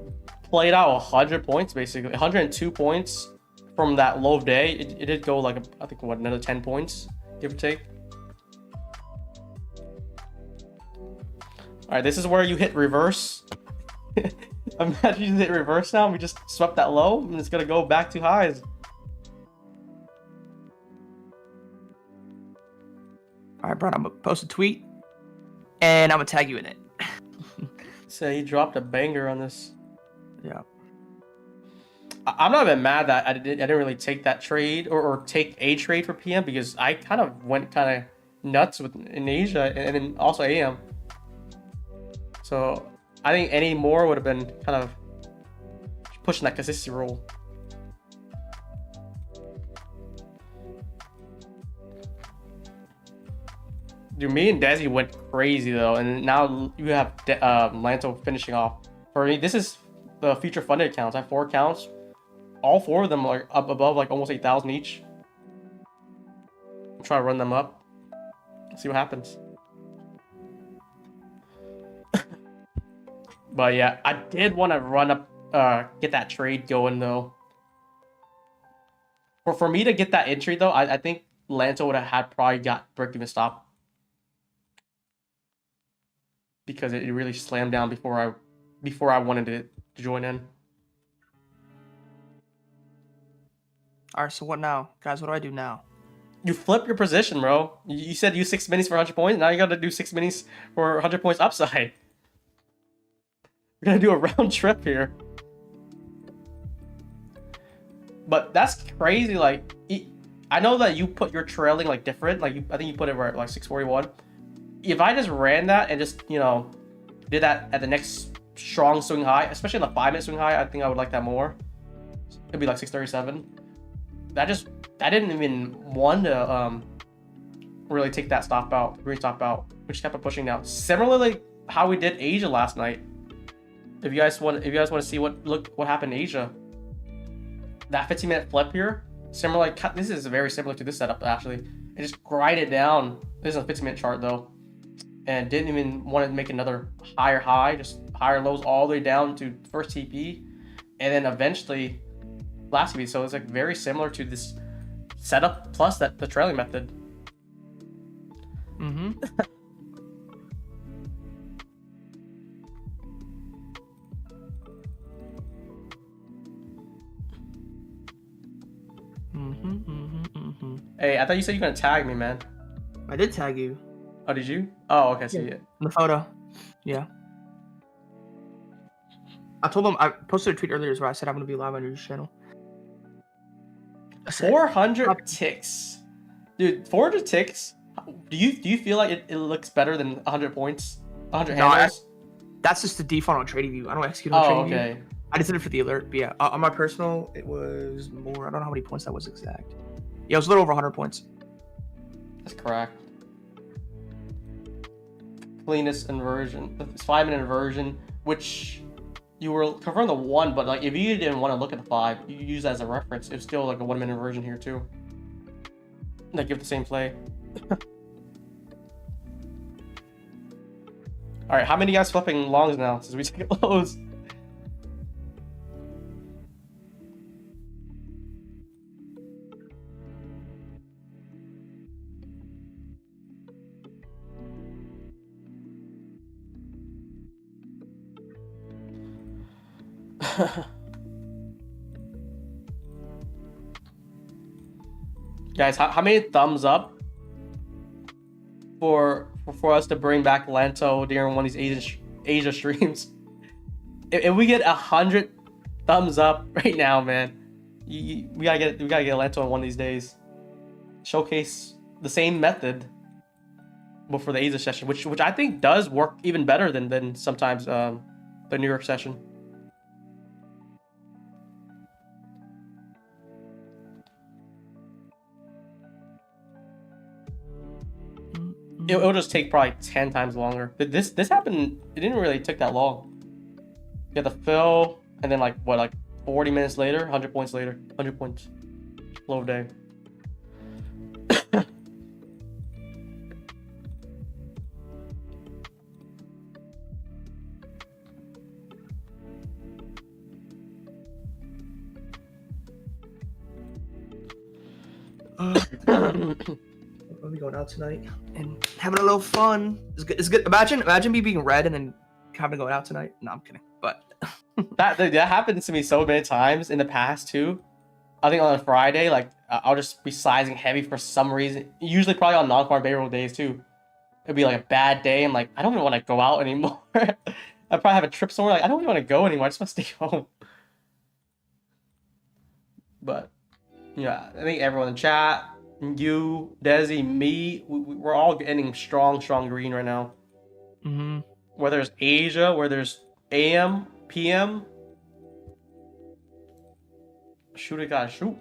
played out 100 points basically, 102 points from that low of day. It did go like I think what, another 10 points, give or take. All right, this is where you hit reverse. Imagine you hit reverse now. We just swept that low, and it's gonna go back to highs. all right, Brian, I'm gonna post a tweet and I'm gonna tag you in it. So he dropped a banger on this. Yeah. I'm not even mad that I didn't really take that trade or take a trade for PM, because I kind of went kind of nuts in Asia and then also AM. So I think any more would have been kind of pushing that consistency rule. Dude, me and DHESI went crazy though, and now you have LANTO finishing off. For me, this is the future funded accounts. I have 4 accounts. All 4 of them are up above like almost 8,000 each. I'll try to run them up. See what happens. But yeah, I did want to run up, get that trade going though. For me to get that entry though, I think Lanto would have had probably got break even stop. Because it really slammed down before I wanted it to join in. All right, so what now, guys? What do I do now? You flip your position, bro. You said use 6 minis for 100 points. Now you got to do 6 minis for 100 points upside. We're gonna do a round trip here. But that's crazy. Like, I know that you put your trailing like different. Like, I think you put it right like 641. If I just ran that and just, you know, did that at the next strong swing high, especially in the 5-minute swing high, I think I would like that more. It'd be like 637. I didn't even want to really take that stop out, green stop out. We just kept on pushing down. Similarly, how we did Asia last night. If you guys want to see what happened in Asia, that 15-minute flip here, similar. This is very similar to this setup actually. It just grinded down. This is a 15-minute chart though, and didn't even want to make another higher high, just higher lows all the way down to first TP, and then eventually last TP. So it's like very similar to this setup plus the trailing method. Mm-hmm. Hey, I thought you said you were gonna tag me, man. I did tag you. Oh, did you? Oh, okay, see Yeah. it. In the photo. Yeah. I told him, I posted a tweet earlier where I said I'm gonna be live on your channel. 400 ticks, dude. 400 ticks. Do you feel like it looks better than 100 points? 100 No, handles? That's just the default on TradingView. I don't execute on Oh, TradingView. okay. I just did it for the alert. But yeah, on my personal, it was more. I don't know how many points that was exact. Yeah, it was a little over 100 points. That's correct. Cleanest inversion. It's 5-minute inversion, which you were confirmed the 1, but like if you didn't want to look at the 5, you use that as a reference. It's still like a 1-minute inversion here too. They give the same play. All right, how many guys flipping longs now since we took it lows? Guys, how many thumbs up for us to bring back Lanto during one of these Asia streams? If we get 100 thumbs up right now, man, we gotta get Lanto on one of these days. Showcase the same method, but for the Asia session, which I think does work even better than sometimes the New York session. It'll just take probably 10 times longer. This happened, it didn't really take that long. You had the fill, and then like 40 minutes later, 100 points later, 100 points. Low day. We'll be going out tonight and having a little fun. It's good. Imagine me being red and then having to go out tonight. No, I'm kidding. But that happens to me so many times in the past too. I think on a Friday, like I'll just be sizing heavy for some reason. Usually probably on non-farm payroll days too. It'd be like a bad day. I'm like, I don't even want to go out anymore. I probably have a trip somewhere. Like I don't even want to go anymore. I just want to stay home. But yeah, I think everyone in chat, you, DHESI, me, we're all getting strong green right now. Mm-hmm. Whether it's Asia, whether it's AM, PM. Shoot it, gotta shoot.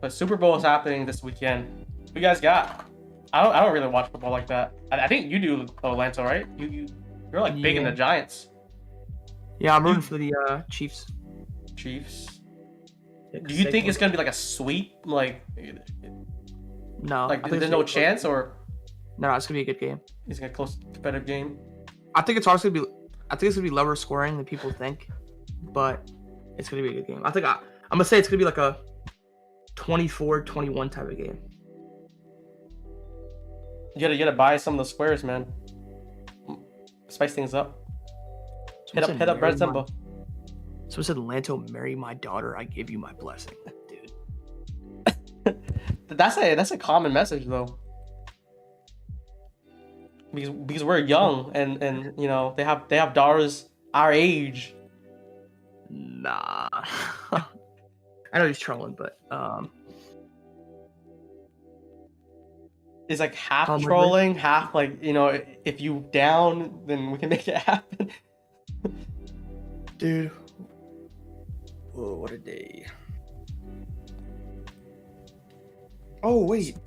But Super Bowl is happening this weekend. Who you guys got? I don't really watch football like that. I think you do, Lanto, right? You're like big in the Giants. Yeah, I'm rooting for the Chiefs. Chiefs. Do you think it's gonna be like a sweep? Like No. Like there's no chance, or no, it's gonna be a good game. it's gonna close competitive game. I think it's also gonna be. I think it's gonna be lower scoring than people think, but it's gonna be a good game. I'm gonna say it's gonna be like a 24-21 type of game. You gotta buy some of the squares, man. Spice things up. Hit up Brad Simba. Someone said, "Lanto, marry my daughter. I give you my blessing." Dude, that's a common message though. Because we're young and you know they have daughters our age. Nah. I know he's trolling, but it's like half trolling, half like, you know, if you down, then we can make it happen. Dude. Whoa, what a day. Oh wait.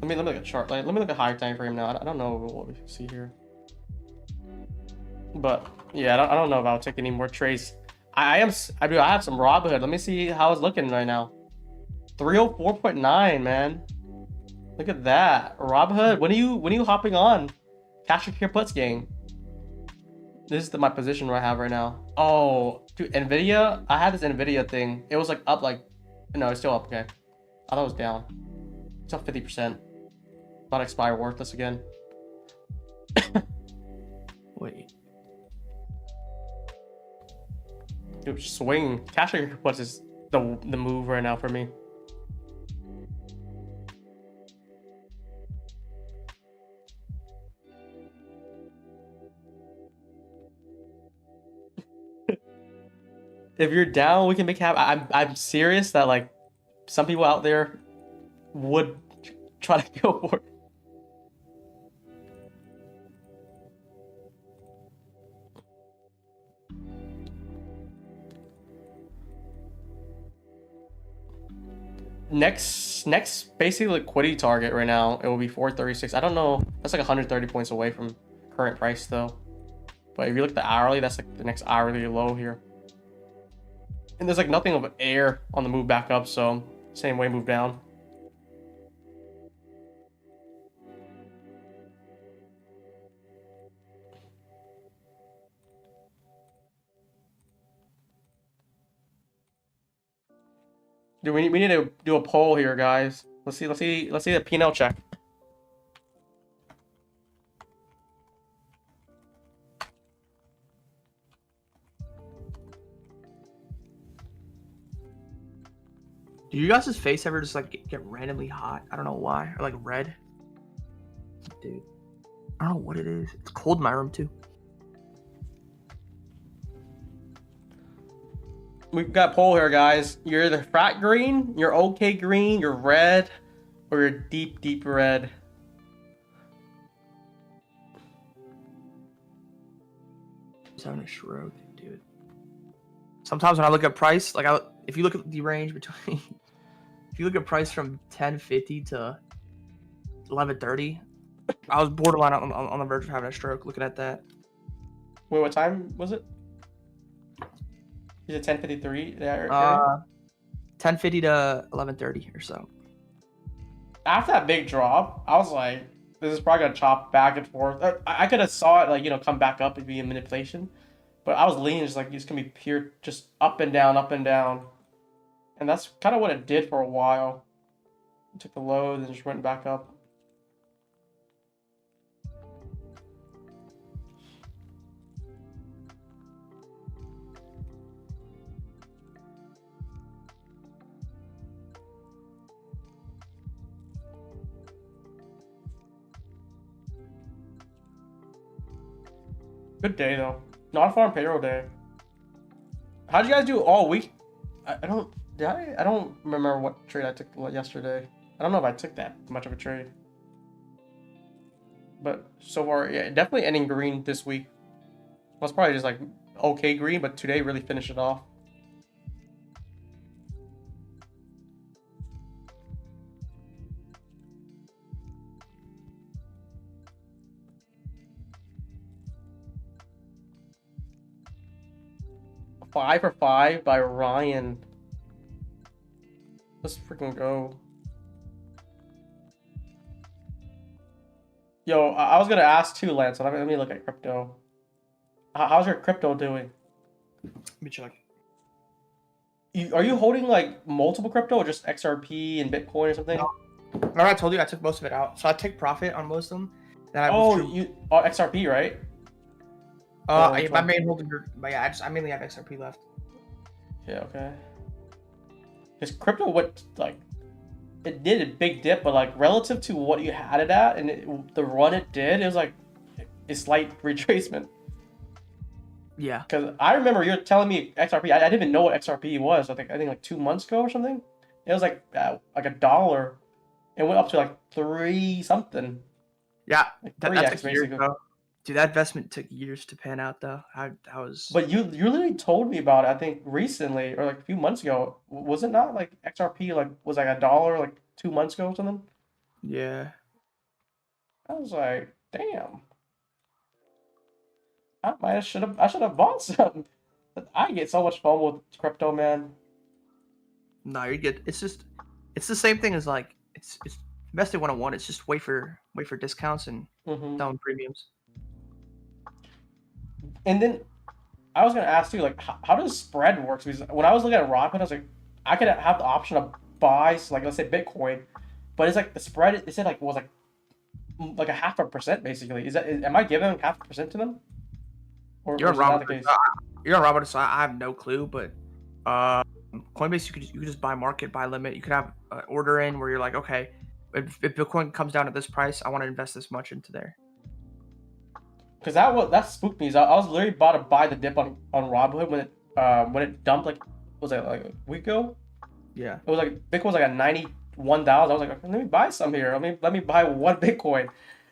Let me look at a chart. Like, let me look at higher time frame now. I don't know what we see here. But yeah, I don't know if I'll take any more trades. I have some Robinhood. Let me see how it's looking right now. 304.9, man. Look at that. Robinhood, when are you hopping on? Cash your puts game. This is my position where I have right now. Oh, dude, Nvidia. I had this Nvidia thing. It was like up, like, no, it's still up. Okay, I thought it was down. It's up 50%. Not expire worthless again. Wait. Dude, swing. Cash your puts is the move right now for me. If you're down, we can make it happen. I'm serious that like some people out there would try to go for it. Next basically liquidity target right now, it will be 436. I don't know, that's like 130 points away from current price though. But if you look at the hourly, that's like the next hourly low here. And there's like nothing of air on the move back up, so same way move down. Dude, we need to do a poll here, guys. Let's see the P&L check. Do you guys' face ever just like get randomly hot? I don't know why. Or like red? Dude. I don't know what it is. It's cold in my room too. We've got a poll here, guys. You're either frat green, you're okay green, you're red, or you're deep red. Just having a stroke, dude. Sometimes when I look at price, like if you look at the range between if you look at price from 10.50 to 11.30, I was borderline on the verge of having a stroke looking at that. Wait, what time was it? Is it 10:53? 10.50 to 11.30 or so. After that big drop, I was like, this is probably gonna chop back and forth. I could have saw it like, you know, come back up and be a manipulation, but I was leaning just like it's gonna be pure, just up and down, and that's kind of what it did for a while. It took the low, then just went back up. Good day though. Not farm payroll day. How'd you guys do all week? I don't remember what trade I took yesterday. I don't know if I took that much of a trade. But so far, yeah, definitely ending green this week. Was probably just like okay green, but today really finished it off. 5 for 5 by Ryan. Let's freaking go. Yo, I was gonna ask too, Lance. So let me look at crypto. How's your crypto doing? Let me check. Are you holding like multiple crypto or just XRP and Bitcoin or something? No. Remember I told you I took most of it out, so I take profit on most of them. Then I XRP, right? my main holding, but yeah, I mainly have XRP left. Yeah, okay. Because crypto, it did a big dip, but like relative to what you had it at and the run it did, it was like a slight retracement. Yeah. Because I remember you were telling me XRP. I didn't even know what XRP was. I think like 2 months ago or something. It was like $1. It went up to like 3 something. Yeah, like that's a year ago. Dude, that investment took years to pan out, though. I was. But you literally told me about it. I think recently or like a few months ago. Was it not like XRP was like $1 like 2 months ago or something? Yeah. I was like, damn. I should have bought some. I get so much fun with crypto, man. No, you're good. It's the same thing as like it's investing 101. It's just wait for discounts and down premiums. And then I was gonna ask you, like, how does spread work? Because when I was looking at Robinhood, I was like, I could have the option to buy, like, let's say Bitcoin, but it's like the spread. It said was like a 0.5% basically. Am I giving 0.5% to them? Or You're on Robinhood. You're on Robinhood, so I have no clue. But Coinbase, you could just buy market, buy limit. You could have an order in where you're like, okay, if Bitcoin comes down at this price, I want to invest this much into there. Because that spooked me. I was literally about to buy the dip on Robinhood when it dumped, like, was it like a week ago? Yeah. It was like Bitcoin was like at 91,000. I was like, let me buy some here. Let me buy 1 Bitcoin,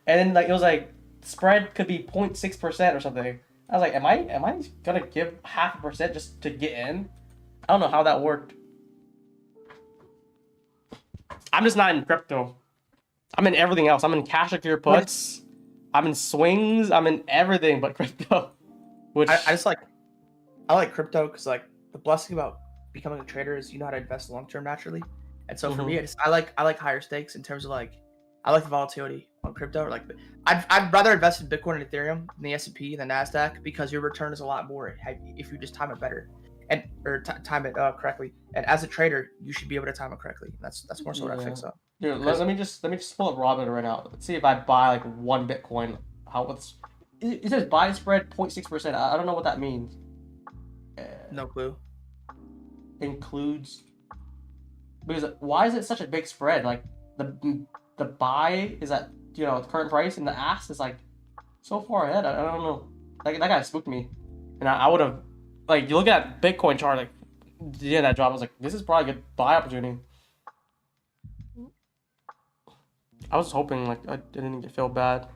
and then like it was like spread could be 0.6% or something. I was like, am I gonna give 0.5% just to get in? I don't know how that worked. I'm just not in crypto. I'm in everything else. I'm in cash secure puts. I'm in swings. I'm in everything but crypto. Which I like crypto because like the blessing about becoming a trader is you know how to invest long term naturally. And so for me, I like higher stakes in terms of like I like the volatility on crypto. Like I'd rather invest in Bitcoin and Ethereum than the S&P than Nasdaq because your return is a lot more if you just time it better and time it correctly. And as a trader, you should be able to time it correctly. That's more so what I fix up. Here, let me just pull up Robinhood right now. Let's see if I buy like 1 Bitcoin. It says buy spread 0.6%. I don't know what that means. No clue. Includes because why is it such a big spread? Like the buy is at the current price and the ask is like so far ahead. I don't know. Like that guy spooked me, and I would have like you look at Bitcoin chart like yeah that drop. I was like this is probably a good buy opportunity. I was hoping like I didn't feel bad.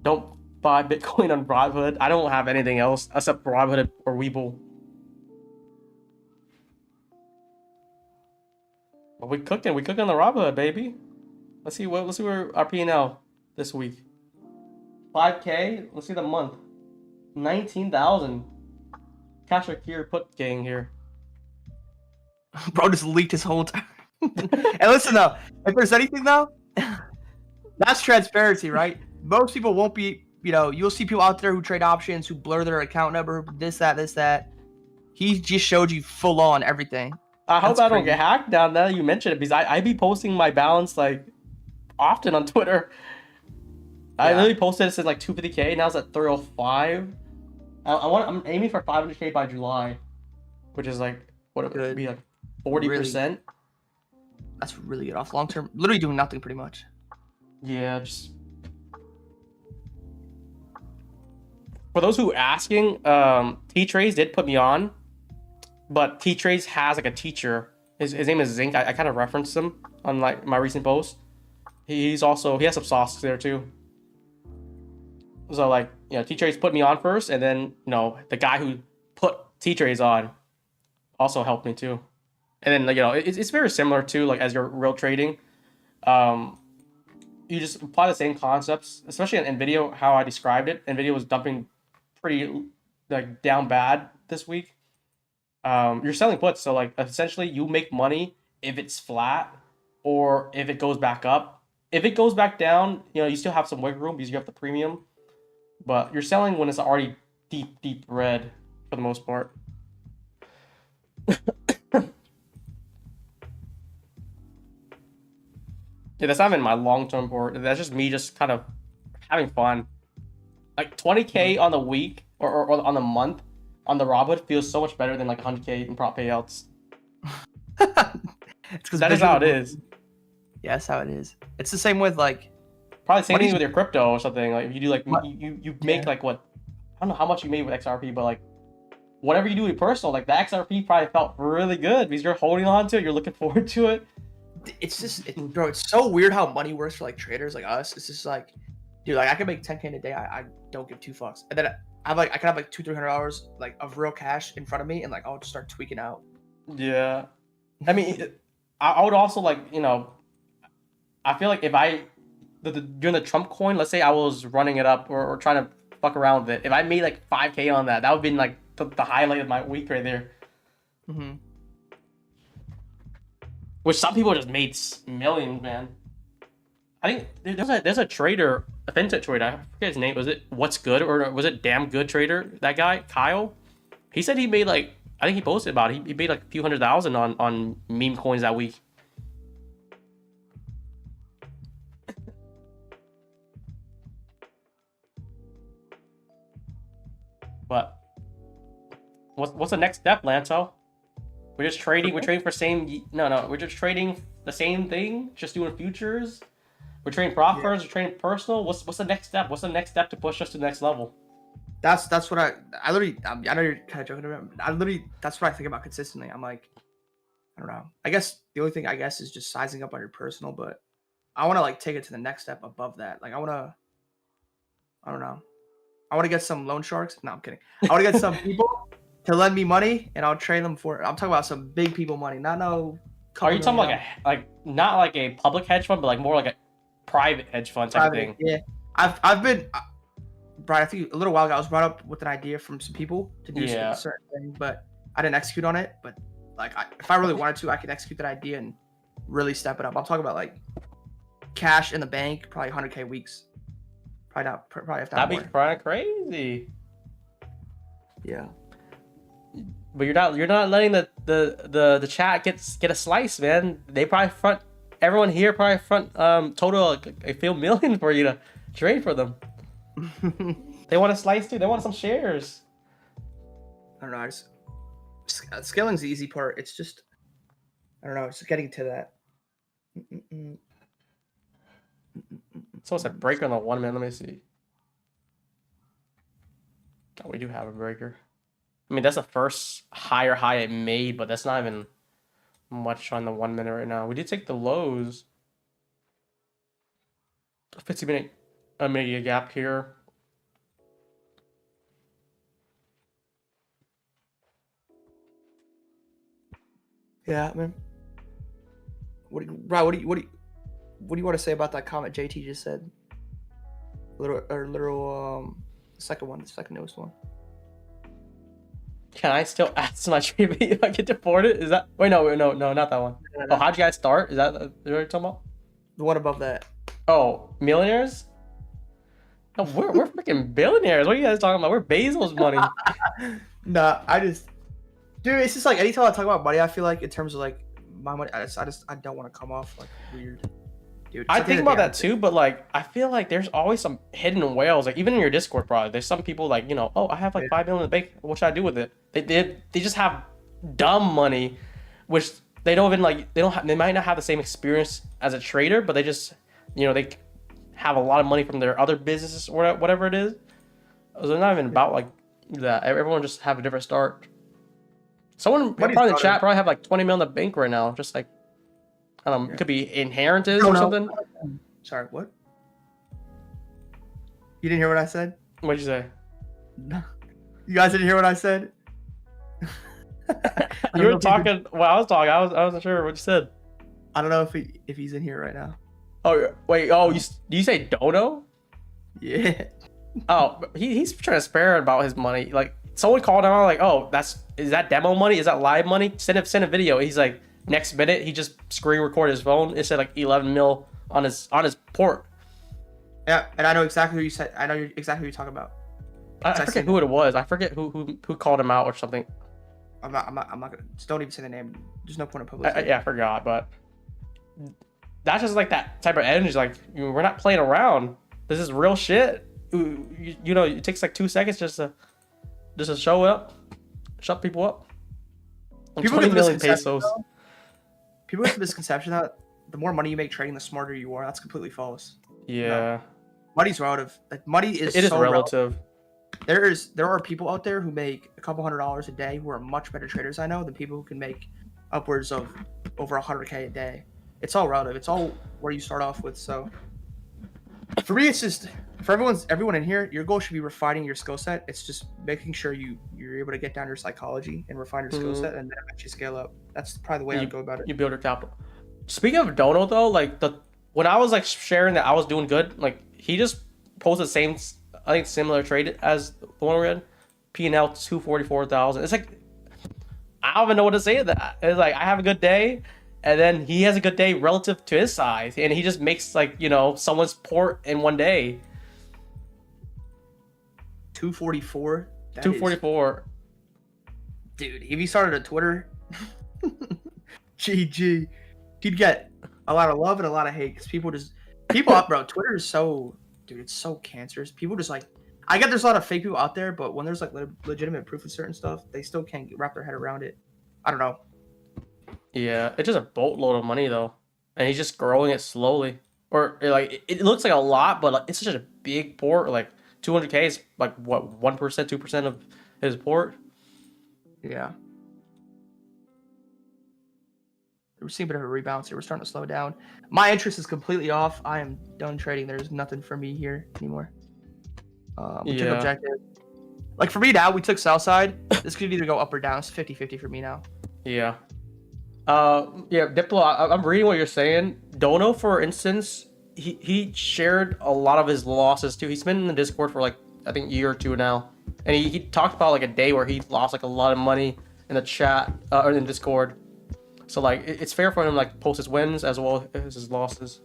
Don't buy Bitcoin on Robinhood. I don't have anything else except Robinhood or Webull. Well, we cooking on the Robinhood, baby. Let's see where our P&L this week. 5K. Let's see the month. 19,000. Cash secure put gang here. Bro just leaked his whole time. And listen though, if there's anything though, that's transparency, right? Most people won't be, you'll see people out there who trade options, who blur their account number, this, that. He just showed you full on everything. I hope I don't get hacked down now that you mentioned it because I be posting my balance like often on Twitter. Yeah. I literally posted it since like 250K. Now it's at 305. I'm aiming for 500K by July, which is like what it would be like 40%. Really, that's really good off long term. Literally doing nothing pretty much. Yeah, just for those who asking, T-Trace did put me on, but T-Trace has like a teacher. His name is Zinc. I kind of referenced him on like my recent post. He has some sauce there too. So like T-Trace put me on first, and then the guy who put T-Trace on also helped me too. And then it's very similar to like as you're real trading. You just apply the same concepts, especially in NVIDIA, how I described it. NVIDIA was dumping pretty like down bad this week. You're selling puts, so like essentially you make money if it's flat or if it goes back up. If it goes back down, you know, you still have some wiggle room because you have the premium, but you're selling when it's already deep red for the most part. Yeah, that's not even my long-term port. That's just me just kind of having fun. Like 20K on the week or on the month on the Robinhood feels so much better than like 100K in prop payouts. It's because That is how it is. Yeah, that's how it is. It's the same with like Probably same What thing is- with your crypto or something. Like if you do like What- you make Yeah. like what, I don't know how much you made with XRP, but like whatever you do with personal, like the XRP probably felt really good because you're holding on to it, you're looking forward to it. it's just bro, it's so weird how money works for like traders like us. It's just like, dude, like I can make 10K in a day. I don't give 2 fucks. And then I can have like $200-300 like of real cash in front of me, and like I'll just start tweaking out. Yeah, I mean, I would also like, you know, I feel like if during the Trump coin, let's say I was running it up or trying to fuck around with it, if I made like 5K on that, that would have been like the highlight of my week right there. Mm-hmm. Which some people just made millions, man. I think there's a trader, a fintech trader, I forget his name. Was it What's Good or was it Damn Good Trader? That guy, Kyle? He said he made like, I think he posted about it. He made like a few $100,000 on meme coins that week. But what's the next step, Lanto? We're just trading. We're trading for no. We're just trading the same thing. Just doing futures. We're trading prop firms. We're trading personal. What's the next step? What's the next step to push us to the next level? That's what I literally. I know you're kind of joking about. I literally, that's what I think about consistently. I'm like, I don't know. I guess the only thing I guess is just sizing up on your personal, but I want to like take it to the next step above that. Like I don't know. I want to get some loan sharks. No, I'm kidding. I want to get some people to lend me money, and I'll trade them for. I'm talking about some big people money, not no. Are you talking about like not like a public hedge fund, but like more like a private hedge fund type of thing? Yeah, I've been. Brian, I think a little while ago I was brought up with an idea from some people to do a certain thing, but I didn't execute on it. But like, if I really wanted to, I could execute that idea and really step it up. I'm talking about like cash in the bank, probably 100K weeks. Probably if not That'd more. be kind of crazy. Yeah. But you're not letting the chat get a slice, man. They probably front everyone here probably front total a few million for you to trade for them. They want a slice too. They want some shares. I don't know. Scaling's the easy part. It's just, I don't know. It's just getting to that. Someone said breaker on the 1 minute. Let me see. Oh, we do have a breaker. I mean, that's the first higher high it made, but that's not even much on the 1 minute right now. We did take the lows. 50-minute immediate gap here. Yeah, man. What do you want to say about that comment JT just said? The second newest one. Can I still add to my trade if I get deported? Is that no, not that one. Oh, how'd you guys start? Is that what you're talking about? The one above that. Oh, millionaires? No, we're freaking billionaires. What are you guys talking about? We're Bezos money. Nah, dude, it's just like anytime I talk about money, I feel like in terms of like my money, I don't want to come off like weird. Dude, I think about that too, but like I feel like there's always some hidden whales. Like even in your Discord, probably there's some people like, you know, oh, I have like 5 million in the bank. What should I do with it? They just have dumb money, which they don't even like. They might not have the same experience as a trader, but they just, you know, they have a lot of money from their other businesses or whatever it is. So they're not even about like that. Everyone just have a different start. Someone probably in the chat probably have like 20 million in the bank right now. Just like, I don't know, it could be inheritance or something. Sorry, what? You didn't hear what I said? What'd you say? No. You guys didn't hear what I said? You were talking while I was talking. I wasn't sure what you said. I don't know if he's in here right now. Oh wait. Oh, do you say Dono? Yeah. Oh, he's trying to spare about his money. Like someone called him out like, oh, is that demo money? Is that live money? Send a video. He's like, next minute he just screen recorded his phone. It said like 11 mil on his port. Yeah, and I know exactly who you said. I know exactly who you're talking about. I forget who it was. I forget who called him out or something. I'm not gonna. Just don't even say the name. There's no point in publicity. Yeah, I forgot, but that's just like that type of energy. Like, we're not playing around. This is real shit. You know, it takes like 2 seconds just to show up, shut people up. People 20 get million this pesos. People get the misconception that the more money you make trading, the smarter you are. That's completely false. Yeah, No. Money's relative. Like, money is it is so relative. There are people out there who make a couple $100s a day who are much better traders I know than people who can make upwards of over 100K a day. It's all relative. It's all where you start off with. So for me, it's just for everyone in here, your goal should be refining your skill set. It's just making sure you're able to get down your psychology and refine your skill set, and then eventually scale up. That's probably the way I'd go about it. You build your capital. Speaking of Dono though, like when I was like sharing that I was doing good, like he just posted the same, I think similar trade as the one we read, P&L 244,000. It's like I don't even know what to say to that. It's like I have a good day, and then he has a good day relative to his size, and he just makes like, you know, someone's port in one day. 244. 244. Dude, if he started a Twitter, GG, he'd get a lot of love and a lot of hate because people up, bro. Twitter is so, dude, it's so cancerous. People just like, I get there's a lot of fake people out there, but when there's like legitimate proof of certain stuff, they still can't wrap their head around it. I don't know. Yeah, it's just a boatload of money though, and he's just growing it slowly. Or like it looks like a lot, but like, it's such a big port. Like 200K is like what, 1%, 2% of his port. Yeah. We're seeing a bit of a rebound, so we're starting to slow down. My interest is completely off. I am done trading. There's nothing for me here anymore. We took objective. Like for me now, we took sell side. This could either go up or down. It's 50-50 for me now. Yeah. Yeah, Diplo, I'm reading what you're saying. Dono, for instance, he shared a lot of his losses too. He's been in the Discord for like, I think, a year or two now. And he talked about like a day where he lost like a lot of money in the chat, or in Discord. So like, it's fair for him to like post his wins as well as his losses.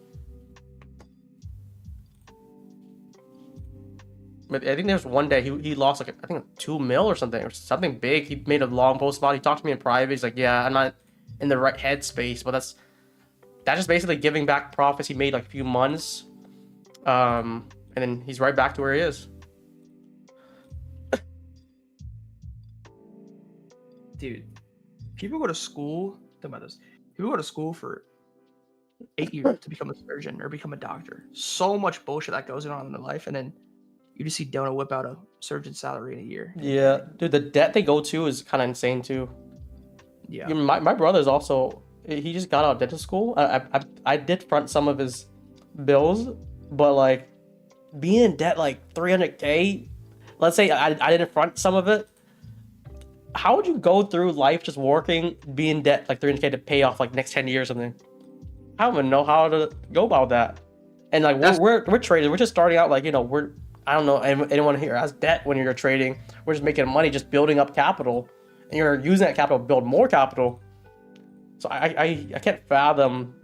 But I think there's one day he lost like, I think 2 mil or something big. He made a long post about it. He talked to me in private. He's like, yeah, I'm not in the right headspace, but that's just basically giving back profits he made like a few months. And then he's right back to where he is. Dude, people go to school. Think about this. People go to school for 8 years to become a surgeon or become a doctor. So much bullshit that goes on in their life, and then you just see Dono whip out a surgeon's salary in a year. Yeah, dude, the debt they go to is kind of insane too. Yeah. My brother's also, he just got out of dental school. I did front some of his bills, but like being in debt like 300K, let's say I didn't front some of it. How would you go through life just working, be in debt like 300K to pay off like next 10 years or something? I don't even know how to go about that. And like we're traders, we're just starting out, like, you know, I don't know anyone here has debt when you're trading. We're just making money, just building up capital, and you're using that capital to build more capital. So I can't fathom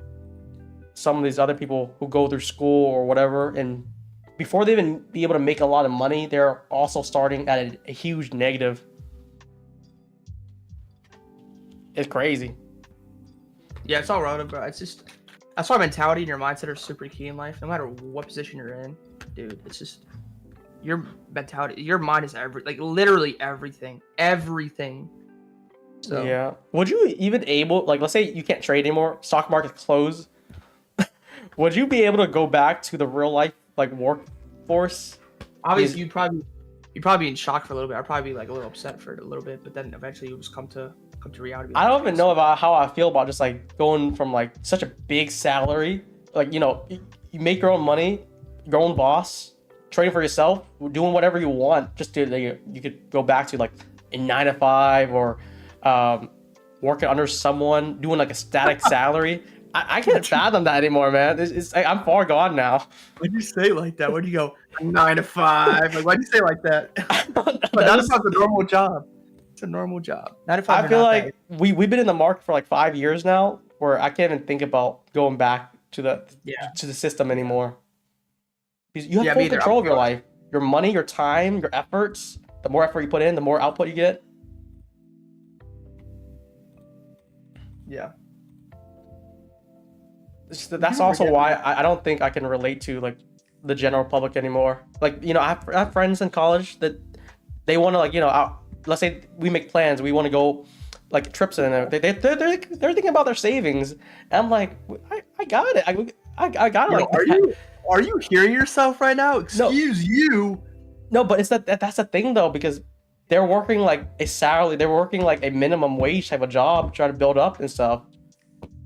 some of these other people who go through school or whatever, and before they even be able to make a lot of money, they're also starting at a huge negative. It's crazy. Yeah, it's all relative, bro. It's just, that's why mentality and your mindset are super key in life. No matter what position you're in, dude, it's just your mentality, your mind is like literally everything. So yeah. Would you even able, like, let's say you can't trade anymore, stock market's closed. Would you be able to go back to the real life like workforce? Obviously, you'd probably be in shock for a little bit. I'd probably be like a little upset for a little bit, but then eventually you'll just come to reality. I don't even know about how I feel about just like going from like such a big salary, like, you know, you make your own money, your own boss, trading for yourself, doing whatever you want, just to you could go back to like a 9 to 5 or working under someone, doing like a static salary, I can't fathom that anymore, man. I'm far gone now. Why'd you say it like that? Why'd you go 9 to 5? Like, why'd you say it like that? But 9 to 5 is a normal job. It's a normal job. 9 to 5. I feel like we've been in the market for like 5 years now, where I can't even think about going back to the system anymore. Because you have full control of your life, your money, your time, your efforts. The more effort you put in, the more output you get. Yeah. That's also why I don't think I can relate to like the general public anymore. Like, you know, I have friends in college that they want to, like, you know, let's say we make plans, we want to go like trips and they're thinking about their savings. And I'm like, I got it. I got it. Like, are you hearing yourself right now? Excuse you. No, but it's that's the thing though, because they're working like a salary, they're working like a minimum wage type of job, trying to build up and stuff.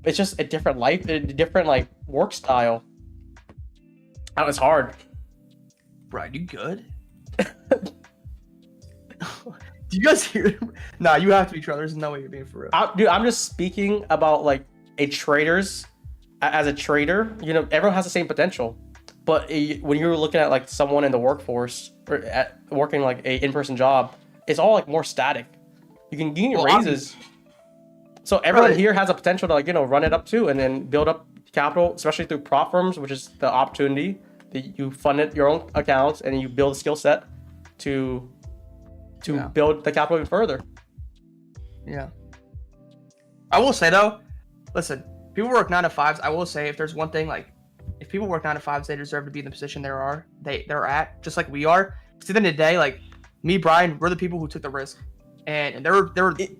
It's just a different life, a different like work style. And it's hard. Brian, you good? Do you guys hear? Nah, you have to be true. There's no way you're being for real. Dude, I'm just speaking about like as a trader, you know, everyone has the same potential. But when you're looking at like someone in the workforce or working like a in-person job, it's all like more static. You can get raises. So everyone here has a potential to, like, you know, run it up too, and then build up capital, especially through prop firms, which is the opportunity that you fund it your own accounts and you build a skill set to build the capital even further. Yeah. I will say though, listen, people work 9 to 5s. I will say, if there's one thing, like, if people work 9 to 5s, they deserve to be in the position they're at, just like we are. Because at the end of the day, like me, Brian, we're the people who took the risk, and they're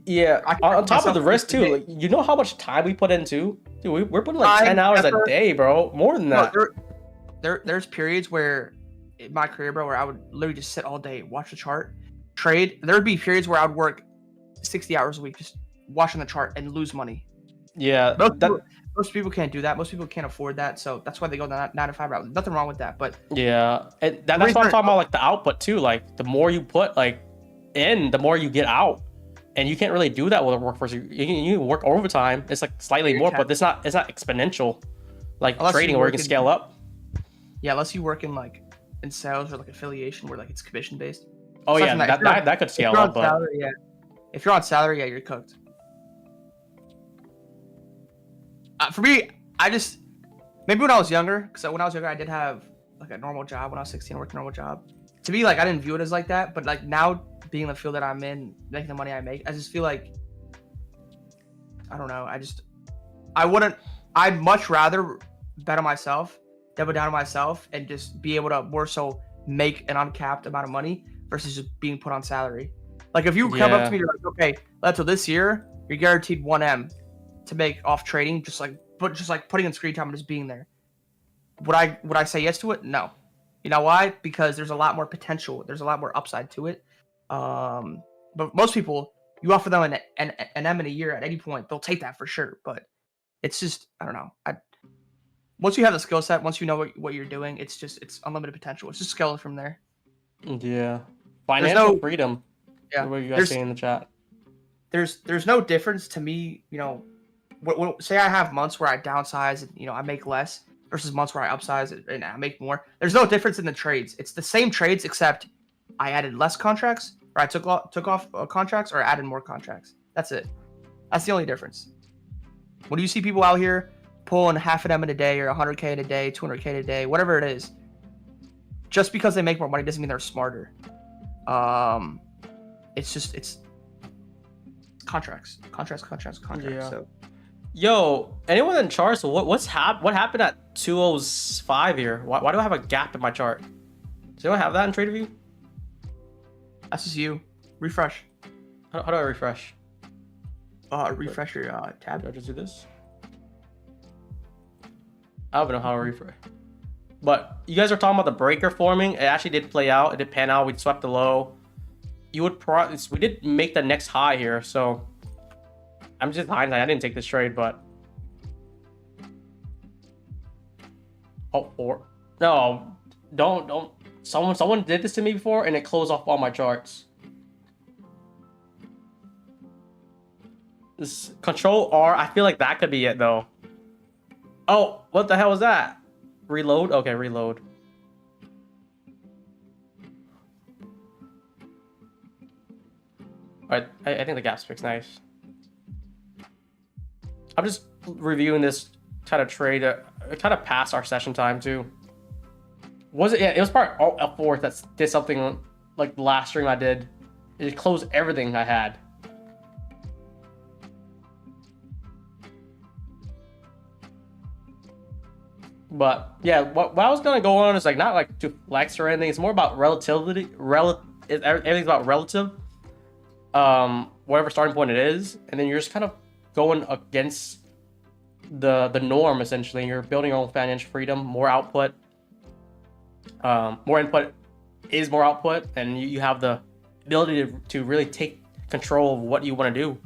yeah. On top of the risk too, like, you know how much time we put into, dude. We're putting like 10 hours a day, bro. More than that. There's periods where in my career, bro, where I would literally just sit all day, watch the chart, trade. There would be periods where I would work 60 hours a week just watching the chart and lose money. Yeah, most people can't do that. Most people can't afford that, so that's why they go the 9 to 5 route. Nothing wrong with that, but yeah, and that's what I'm talking about. Like the output too. Like the more you put like in, the more you get out, and you can't really do that with a workforce. You work overtime. It's like slightly more, but it's not exponential like trading where you can scale up. Yeah, unless you work in sales or like affiliation where like it's commission based. Oh yeah, that could scale up. But if you're on salary, yeah, you're cooked. For me, maybe when I was younger, because when I was younger, I did have like a normal job. When I was 16, I worked a normal job. To me, like, I didn't view it as like that, but like now, being in the field that I'm in, making the money I make, I just feel like, I don't know. I'd much rather bet on myself, double down on myself, and just be able to more so make an uncapped amount of money versus just being put on salary. Like, if you come up to me, you're like, okay, LANTO, this year you're guaranteed 1M to make off trading, just like putting in screen time and just being there. Would I say yes to it? No. You know why? Because there's a lot more potential. There's a lot more upside to it. But most people, you offer them an M in a year at any point, they'll take that for sure. But it's just, I don't know. Once you have the skill set, once you know what you're doing, it's unlimited potential. It's just scaling from there. Yeah. Financial freedom. Yeah. What you guys saying in the chat? There's no difference to me, you know. Say I have months where I downsize and, you know, I make less versus months where I upsize and I make more. There's no difference in the trades. It's the same trades, except I added less contracts, or I took off contracts, or added more contracts. That's it. That's the only difference. When you see people out here pulling half an M in a day, or 100K in a day, 200K in a day, whatever it is, just because they make more money doesn't mean they're smarter. It's contracts. Yeah. So. Yo, anyone in charts? What happened at 205 here? Why do I have a gap in my chart? Does anyone have that in TradeView? That's just you. Refresh. How do I refresh? Refresh your tab. Do I just do this? I don't know how to refresh. But you guys are talking about the breaker forming. It actually did play out. It did pan out. We swept the low. We did make the next high here, so I'm just hindsight. I didn't take this trade, but no, don't. Someone did this to me before, and it closed off all my charts. This Control R. I feel like that could be it though. Oh, what the hell was that? Reload? Okay, reload. Alright, I think the gap's fixed. Nice. I'm just reviewing this kind of trade. It kind of passed our session time too. Was it? Yeah, it was part F4 that did something like the last stream I did. It closed everything I had. But yeah, what I was gonna go on is like not like to flex or anything. It's more about relativity. Everything's about relative. Whatever starting point it is, and then you're just kind of going against the norm essentially. You're building your own financial freedom, more output. More input is more output, and you have the ability to really take control of what you want to do.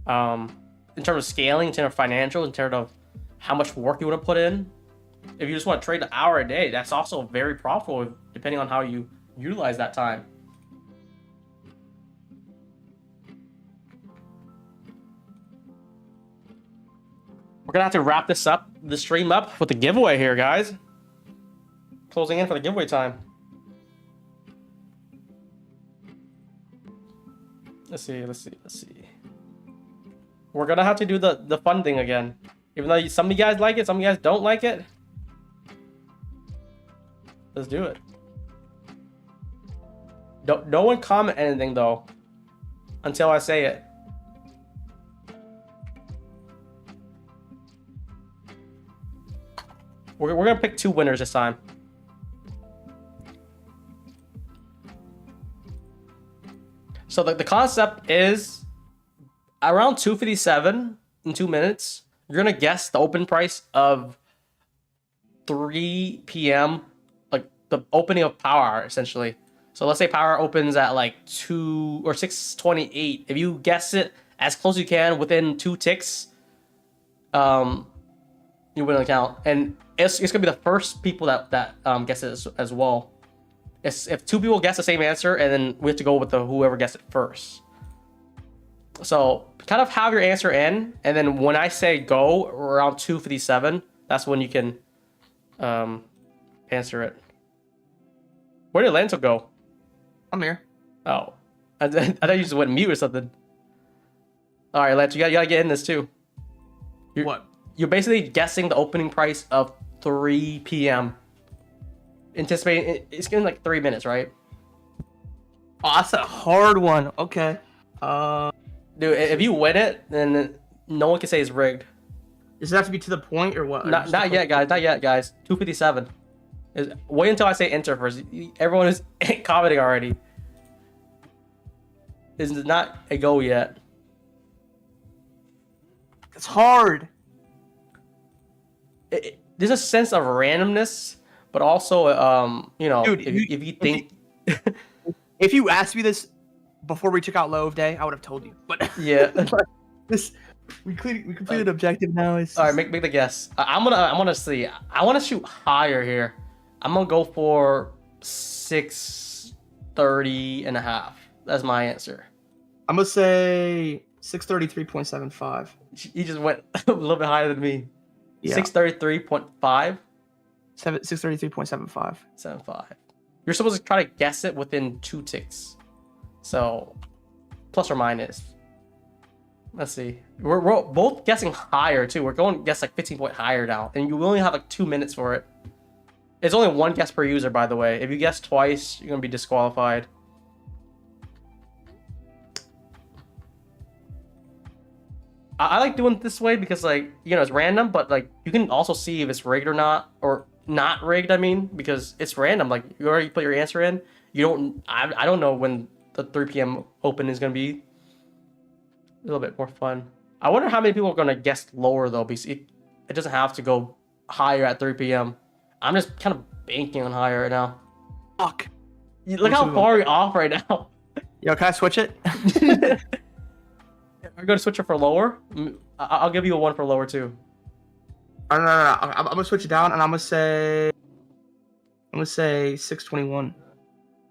In terms of scaling, in terms of financial, in terms of how much work you want to put in. If you just want to trade an hour a day, that's also very profitable depending on how you utilize that time. We're gonna have to wrap this stream up with the giveaway here, guys. Closing in for the giveaway time. Let's see. We're gonna have to do the fun thing again. Even though some of you guys like it, some of you guys don't like it. Let's do it. No one comment anything though until I say it. We're gonna pick 2 winners this time. So the concept is around 257 in 2 minutes. You're gonna guess the open price of 3 p.m. like the opening of power hour essentially. So let's say power opens at like 2 or 6:28. If you guess it as close as you can within 2 ticks, you win an account, and it's gonna be the first people that guess it as well. If 2 people guess the same answer, and then we have to go with whoever guessed it first. So kind of have your answer in, and then when I say go around 2:57, that's when you can answer it. Where did LANTO go? I'm here. Oh, I thought you just went mute or something. All right, LANTO, you gotta get in this too. What? You're basically guessing the opening price of 3 p.m. Anticipating it's getting like 3 minutes, right? Oh, that's a hard one. Okay. Dude, if you win it, then no one can say it's rigged. Does it have to be to the point or what? Not yet, guys. Not yet, guys. 257. Wait until I say enter first. Everyone is commenting already. It's not a go yet. It's hard. There's a sense of randomness, but also, you know, Dude, if you think, if you asked me this before we took out low of day, I would have told you. But yeah, this we completed objective now. Is all right. Make the guess. I'm gonna see. I want to shoot higher here. I'm gonna go for 630.5. That's my answer. I'm gonna say 633.75. You just went a little bit higher than me. Yeah. 633.5. 633.75. 75. You're supposed to try to guess it within 2 ticks. So, plus or minus. Let's see. We're both guessing higher too. We're going to guess like 15 point higher now, and you only have like 2 minutes for it. It's only 1 guess per user, by the way. If you guess twice, you're gonna be disqualified. I like doing it this way because, like, you know, it's random, but like you can also see if it's rigged or not, or not rigged. I mean, because it's random. Like, you already put your answer in. You don't. I don't know when the 3 p.m. open is gonna be. A little bit more fun. I wonder how many people are gonna guess lower though, because it doesn't have to go higher at 3 p.m. I'm just kind of banking on higher right now. Fuck. Look how far we're off right now. Yo, can I switch it? Are you gonna switch it for lower? I'll give you a 1 for lower too. No. I'm gonna switch it down, and I'm gonna say 621.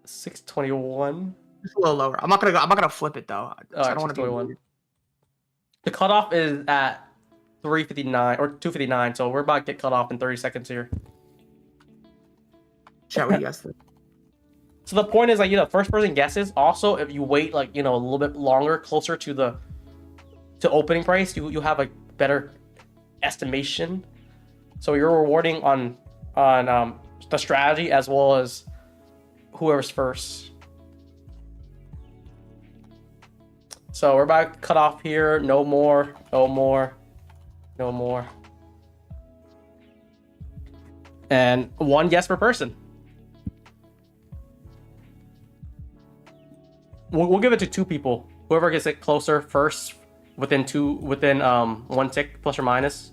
621. Just a little lower. I'm not gonna flip it though. I don't want to be 621. The cutoff is at 359 or 259. So we're about to get cut off in 30 seconds here. Chat, what do you guys think? So the point is, like, first person guesses. Also, if you wait, like, a little bit longer, closer to the opening price, you have a better estimation. So you're rewarding on the strategy as well as whoever's first. So we're about to cut off here. No more. No more. No more. And one guess per person. We'll give it to 2 people. Whoever gets it closer first within 1 tick plus or minus.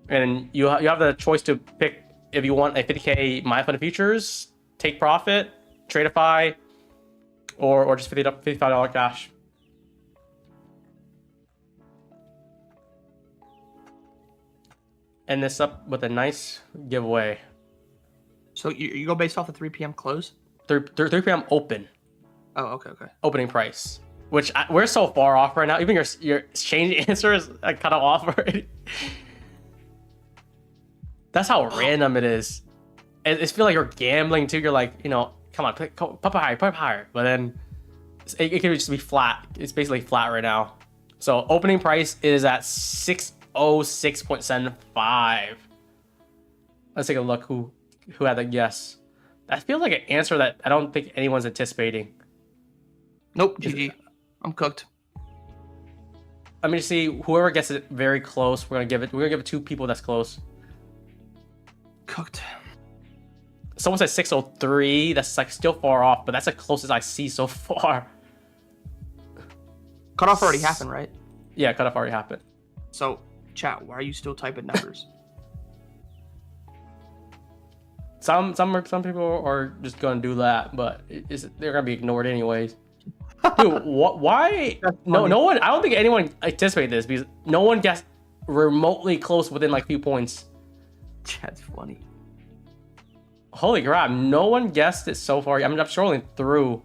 And you have the choice to pick if you want a 50k my fund futures, take profit, tradeify, or just $55 cash. End this up with a nice giveaway. So you go based off the 3 p.m. close? 3 p.m. open. Oh, okay. Opening price, which we're so far off right now. Even your exchange answer is like kind of off already. That's how random it is. It feels like you're gambling too. You're like, come on, pop higher. But then it can just be flat. It's basically flat right now. So opening price is at 606.75. Let's take a look. Who had the guess? That feels like an answer that I don't think anyone's anticipating. Nope, GG. I'm cooked. Let me see. Whoever gets it very close, we're gonna give it 2 people that's close. Cooked. Someone said 603. That's like still far off, but that's the closest I see so far. Cutoff already happened, right? Yeah, cutoff already happened. So, chat, why are you still typing numbers? Some people are just gonna do that, but they're gonna be ignored anyways. Dude, why? No one. I don't think anyone anticipated this because no one guessed remotely close within like few points. Chat's funny. Holy crap! No one guessed it so far. I'm scrolling through.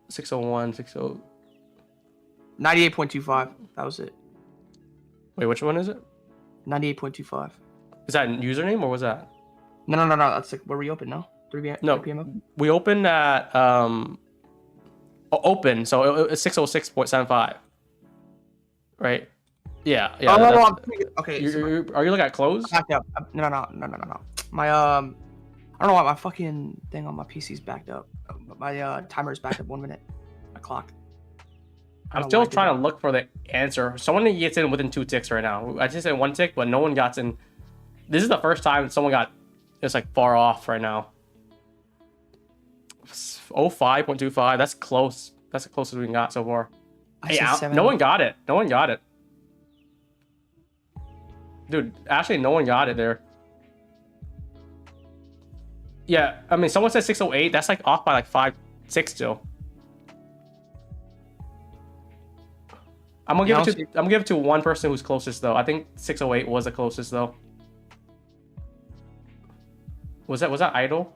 601, 60. 98.25. That was it. Wait, which one is it? 98.25. Is that a username or was that? No. That's like where we open, no? 3 p.m. No, 3 p.m. open? we opened at open, so it's 606.75. Right? Yeah. Oh, okay. Are you looking at close? Backed up. No. My I don't know why my fucking thing on my PC's backed up. My timer is backed up 1 minute. My clock. I'm still trying to look for the answer. Someone gets in within 2 ticks right now. I just said 1 tick, but no one got in. This is the first time someone got. It's like far off right now. 05.25. That's close. That's the closest we got so far. Hey, no one got it. No one got it. Dude, actually, no one got it there. Yeah, I mean, someone said 608. That's like off by like 5, 6 still. I'm gonna give it to one person who's closest though. I think 608 was the closest though. Was that idle?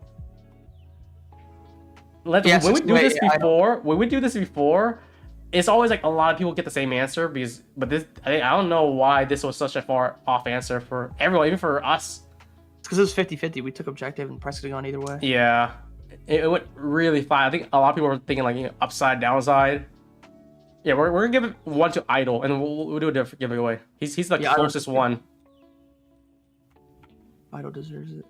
When we do this before, it's always like a lot of people get the same answer but I don't know why this was such a far off answer for everyone, even for us. It's because it was 50-50. We took objective and price could have gone either way. Yeah, it went really fine. I think a lot of people were thinking like upside, downside. Yeah, we're gonna give it one to idle, and we'll do a different giveaway. He's the closest one. Idle deserves it.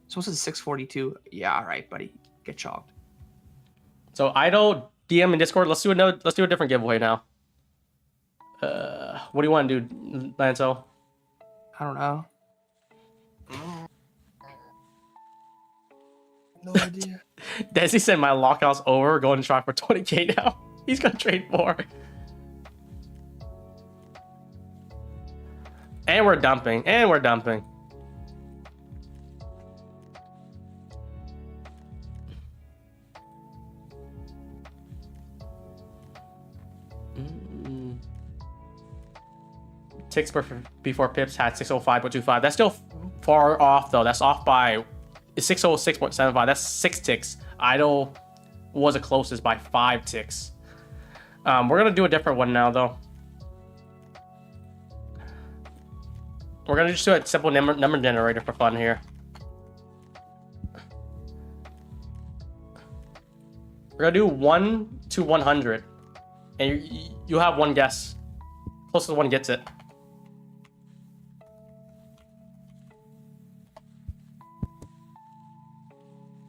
Someone says 642. Yeah, all right, buddy. Get chalked. So idle, DM in Discord. Let's do a different giveaway now. What do you want to do, Lanto? I don't know. No idea. DHESI said my lockout's over. Going to try for 20k now. He's gonna trade more. And we're dumping. Ticks before pips had 605.25. That's still far off though. That's off by 606.75. That's 6 ticks. Idle was the closest by 5 ticks. We're gonna do a different one now though. We're gonna just do a simple number generator for fun here. We're gonna do 1 to 100, and you have one guess. Closest one gets it.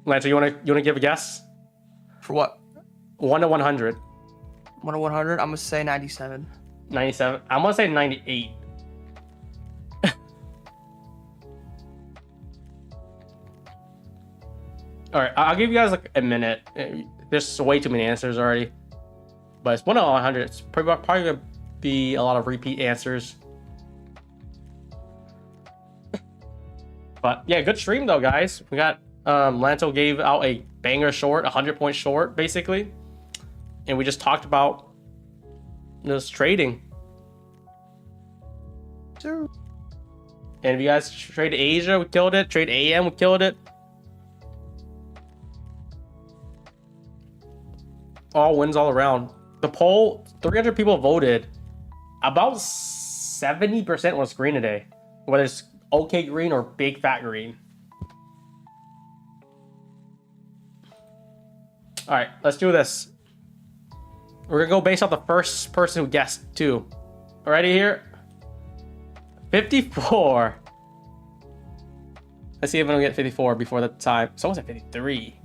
Lanto, you wanna give a guess? For what? 1 to 100. 1 to 100. I'm gonna say 97. 97. I'm gonna say 98. All right, I'll give you guys like a minute. There's way too many answers already, but it's 1 to 100. It's probably gonna be a lot of repeat answers. But yeah, good stream though, guys. We got Lanto gave out a banger short, 100-point short, basically, and we just talked about this trading. Sure. And if you guys trade Asia, we killed it. Trade AM, we killed it. All wins all around. The poll, 300 people voted. About 70% was green today. Whether it's okay green or big fat green. All right, let's do this. We're gonna go based off the first person who guessed too. Alrighty here. 54. Let's see if I don't get 54 before the time. Someone said 53.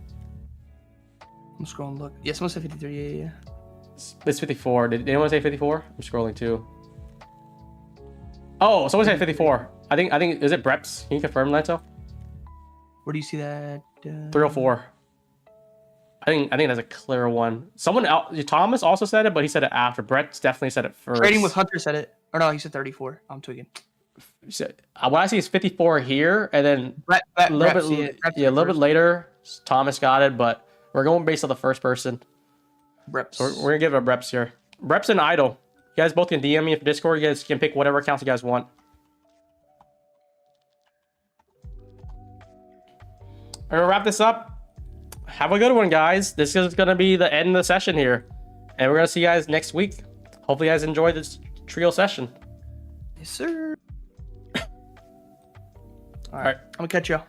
I'm scrolling. Look. Yeah, someone said 53. Yeah. It's 54. Did anyone say 54? I'm scrolling too. Oh, someone said 54. I think is it Breps? Can you confirm, Lanto? Where do you see that? 304. I think that's a clear one. Someone else, Thomas also said it, but he said it after. Brett's definitely said it first. Trading with Hunter said it. Or no, he said 34. I'm tweaking. What I see is 54 here, and then a little bit later, Thomas got it, but we're going based on the first person. Reps. So we're gonna give it reps here. Reps and idle. You guys both can DM me for Discord. You guys can pick whatever accounts you guys want. I'm gonna wrap this up. Have a good one, guys. This is gonna be the end of the session here, and we're gonna see you guys next week. Hopefully, you guys enjoyed this trio session. Yes, sir. All right. I'm gonna catch y'all.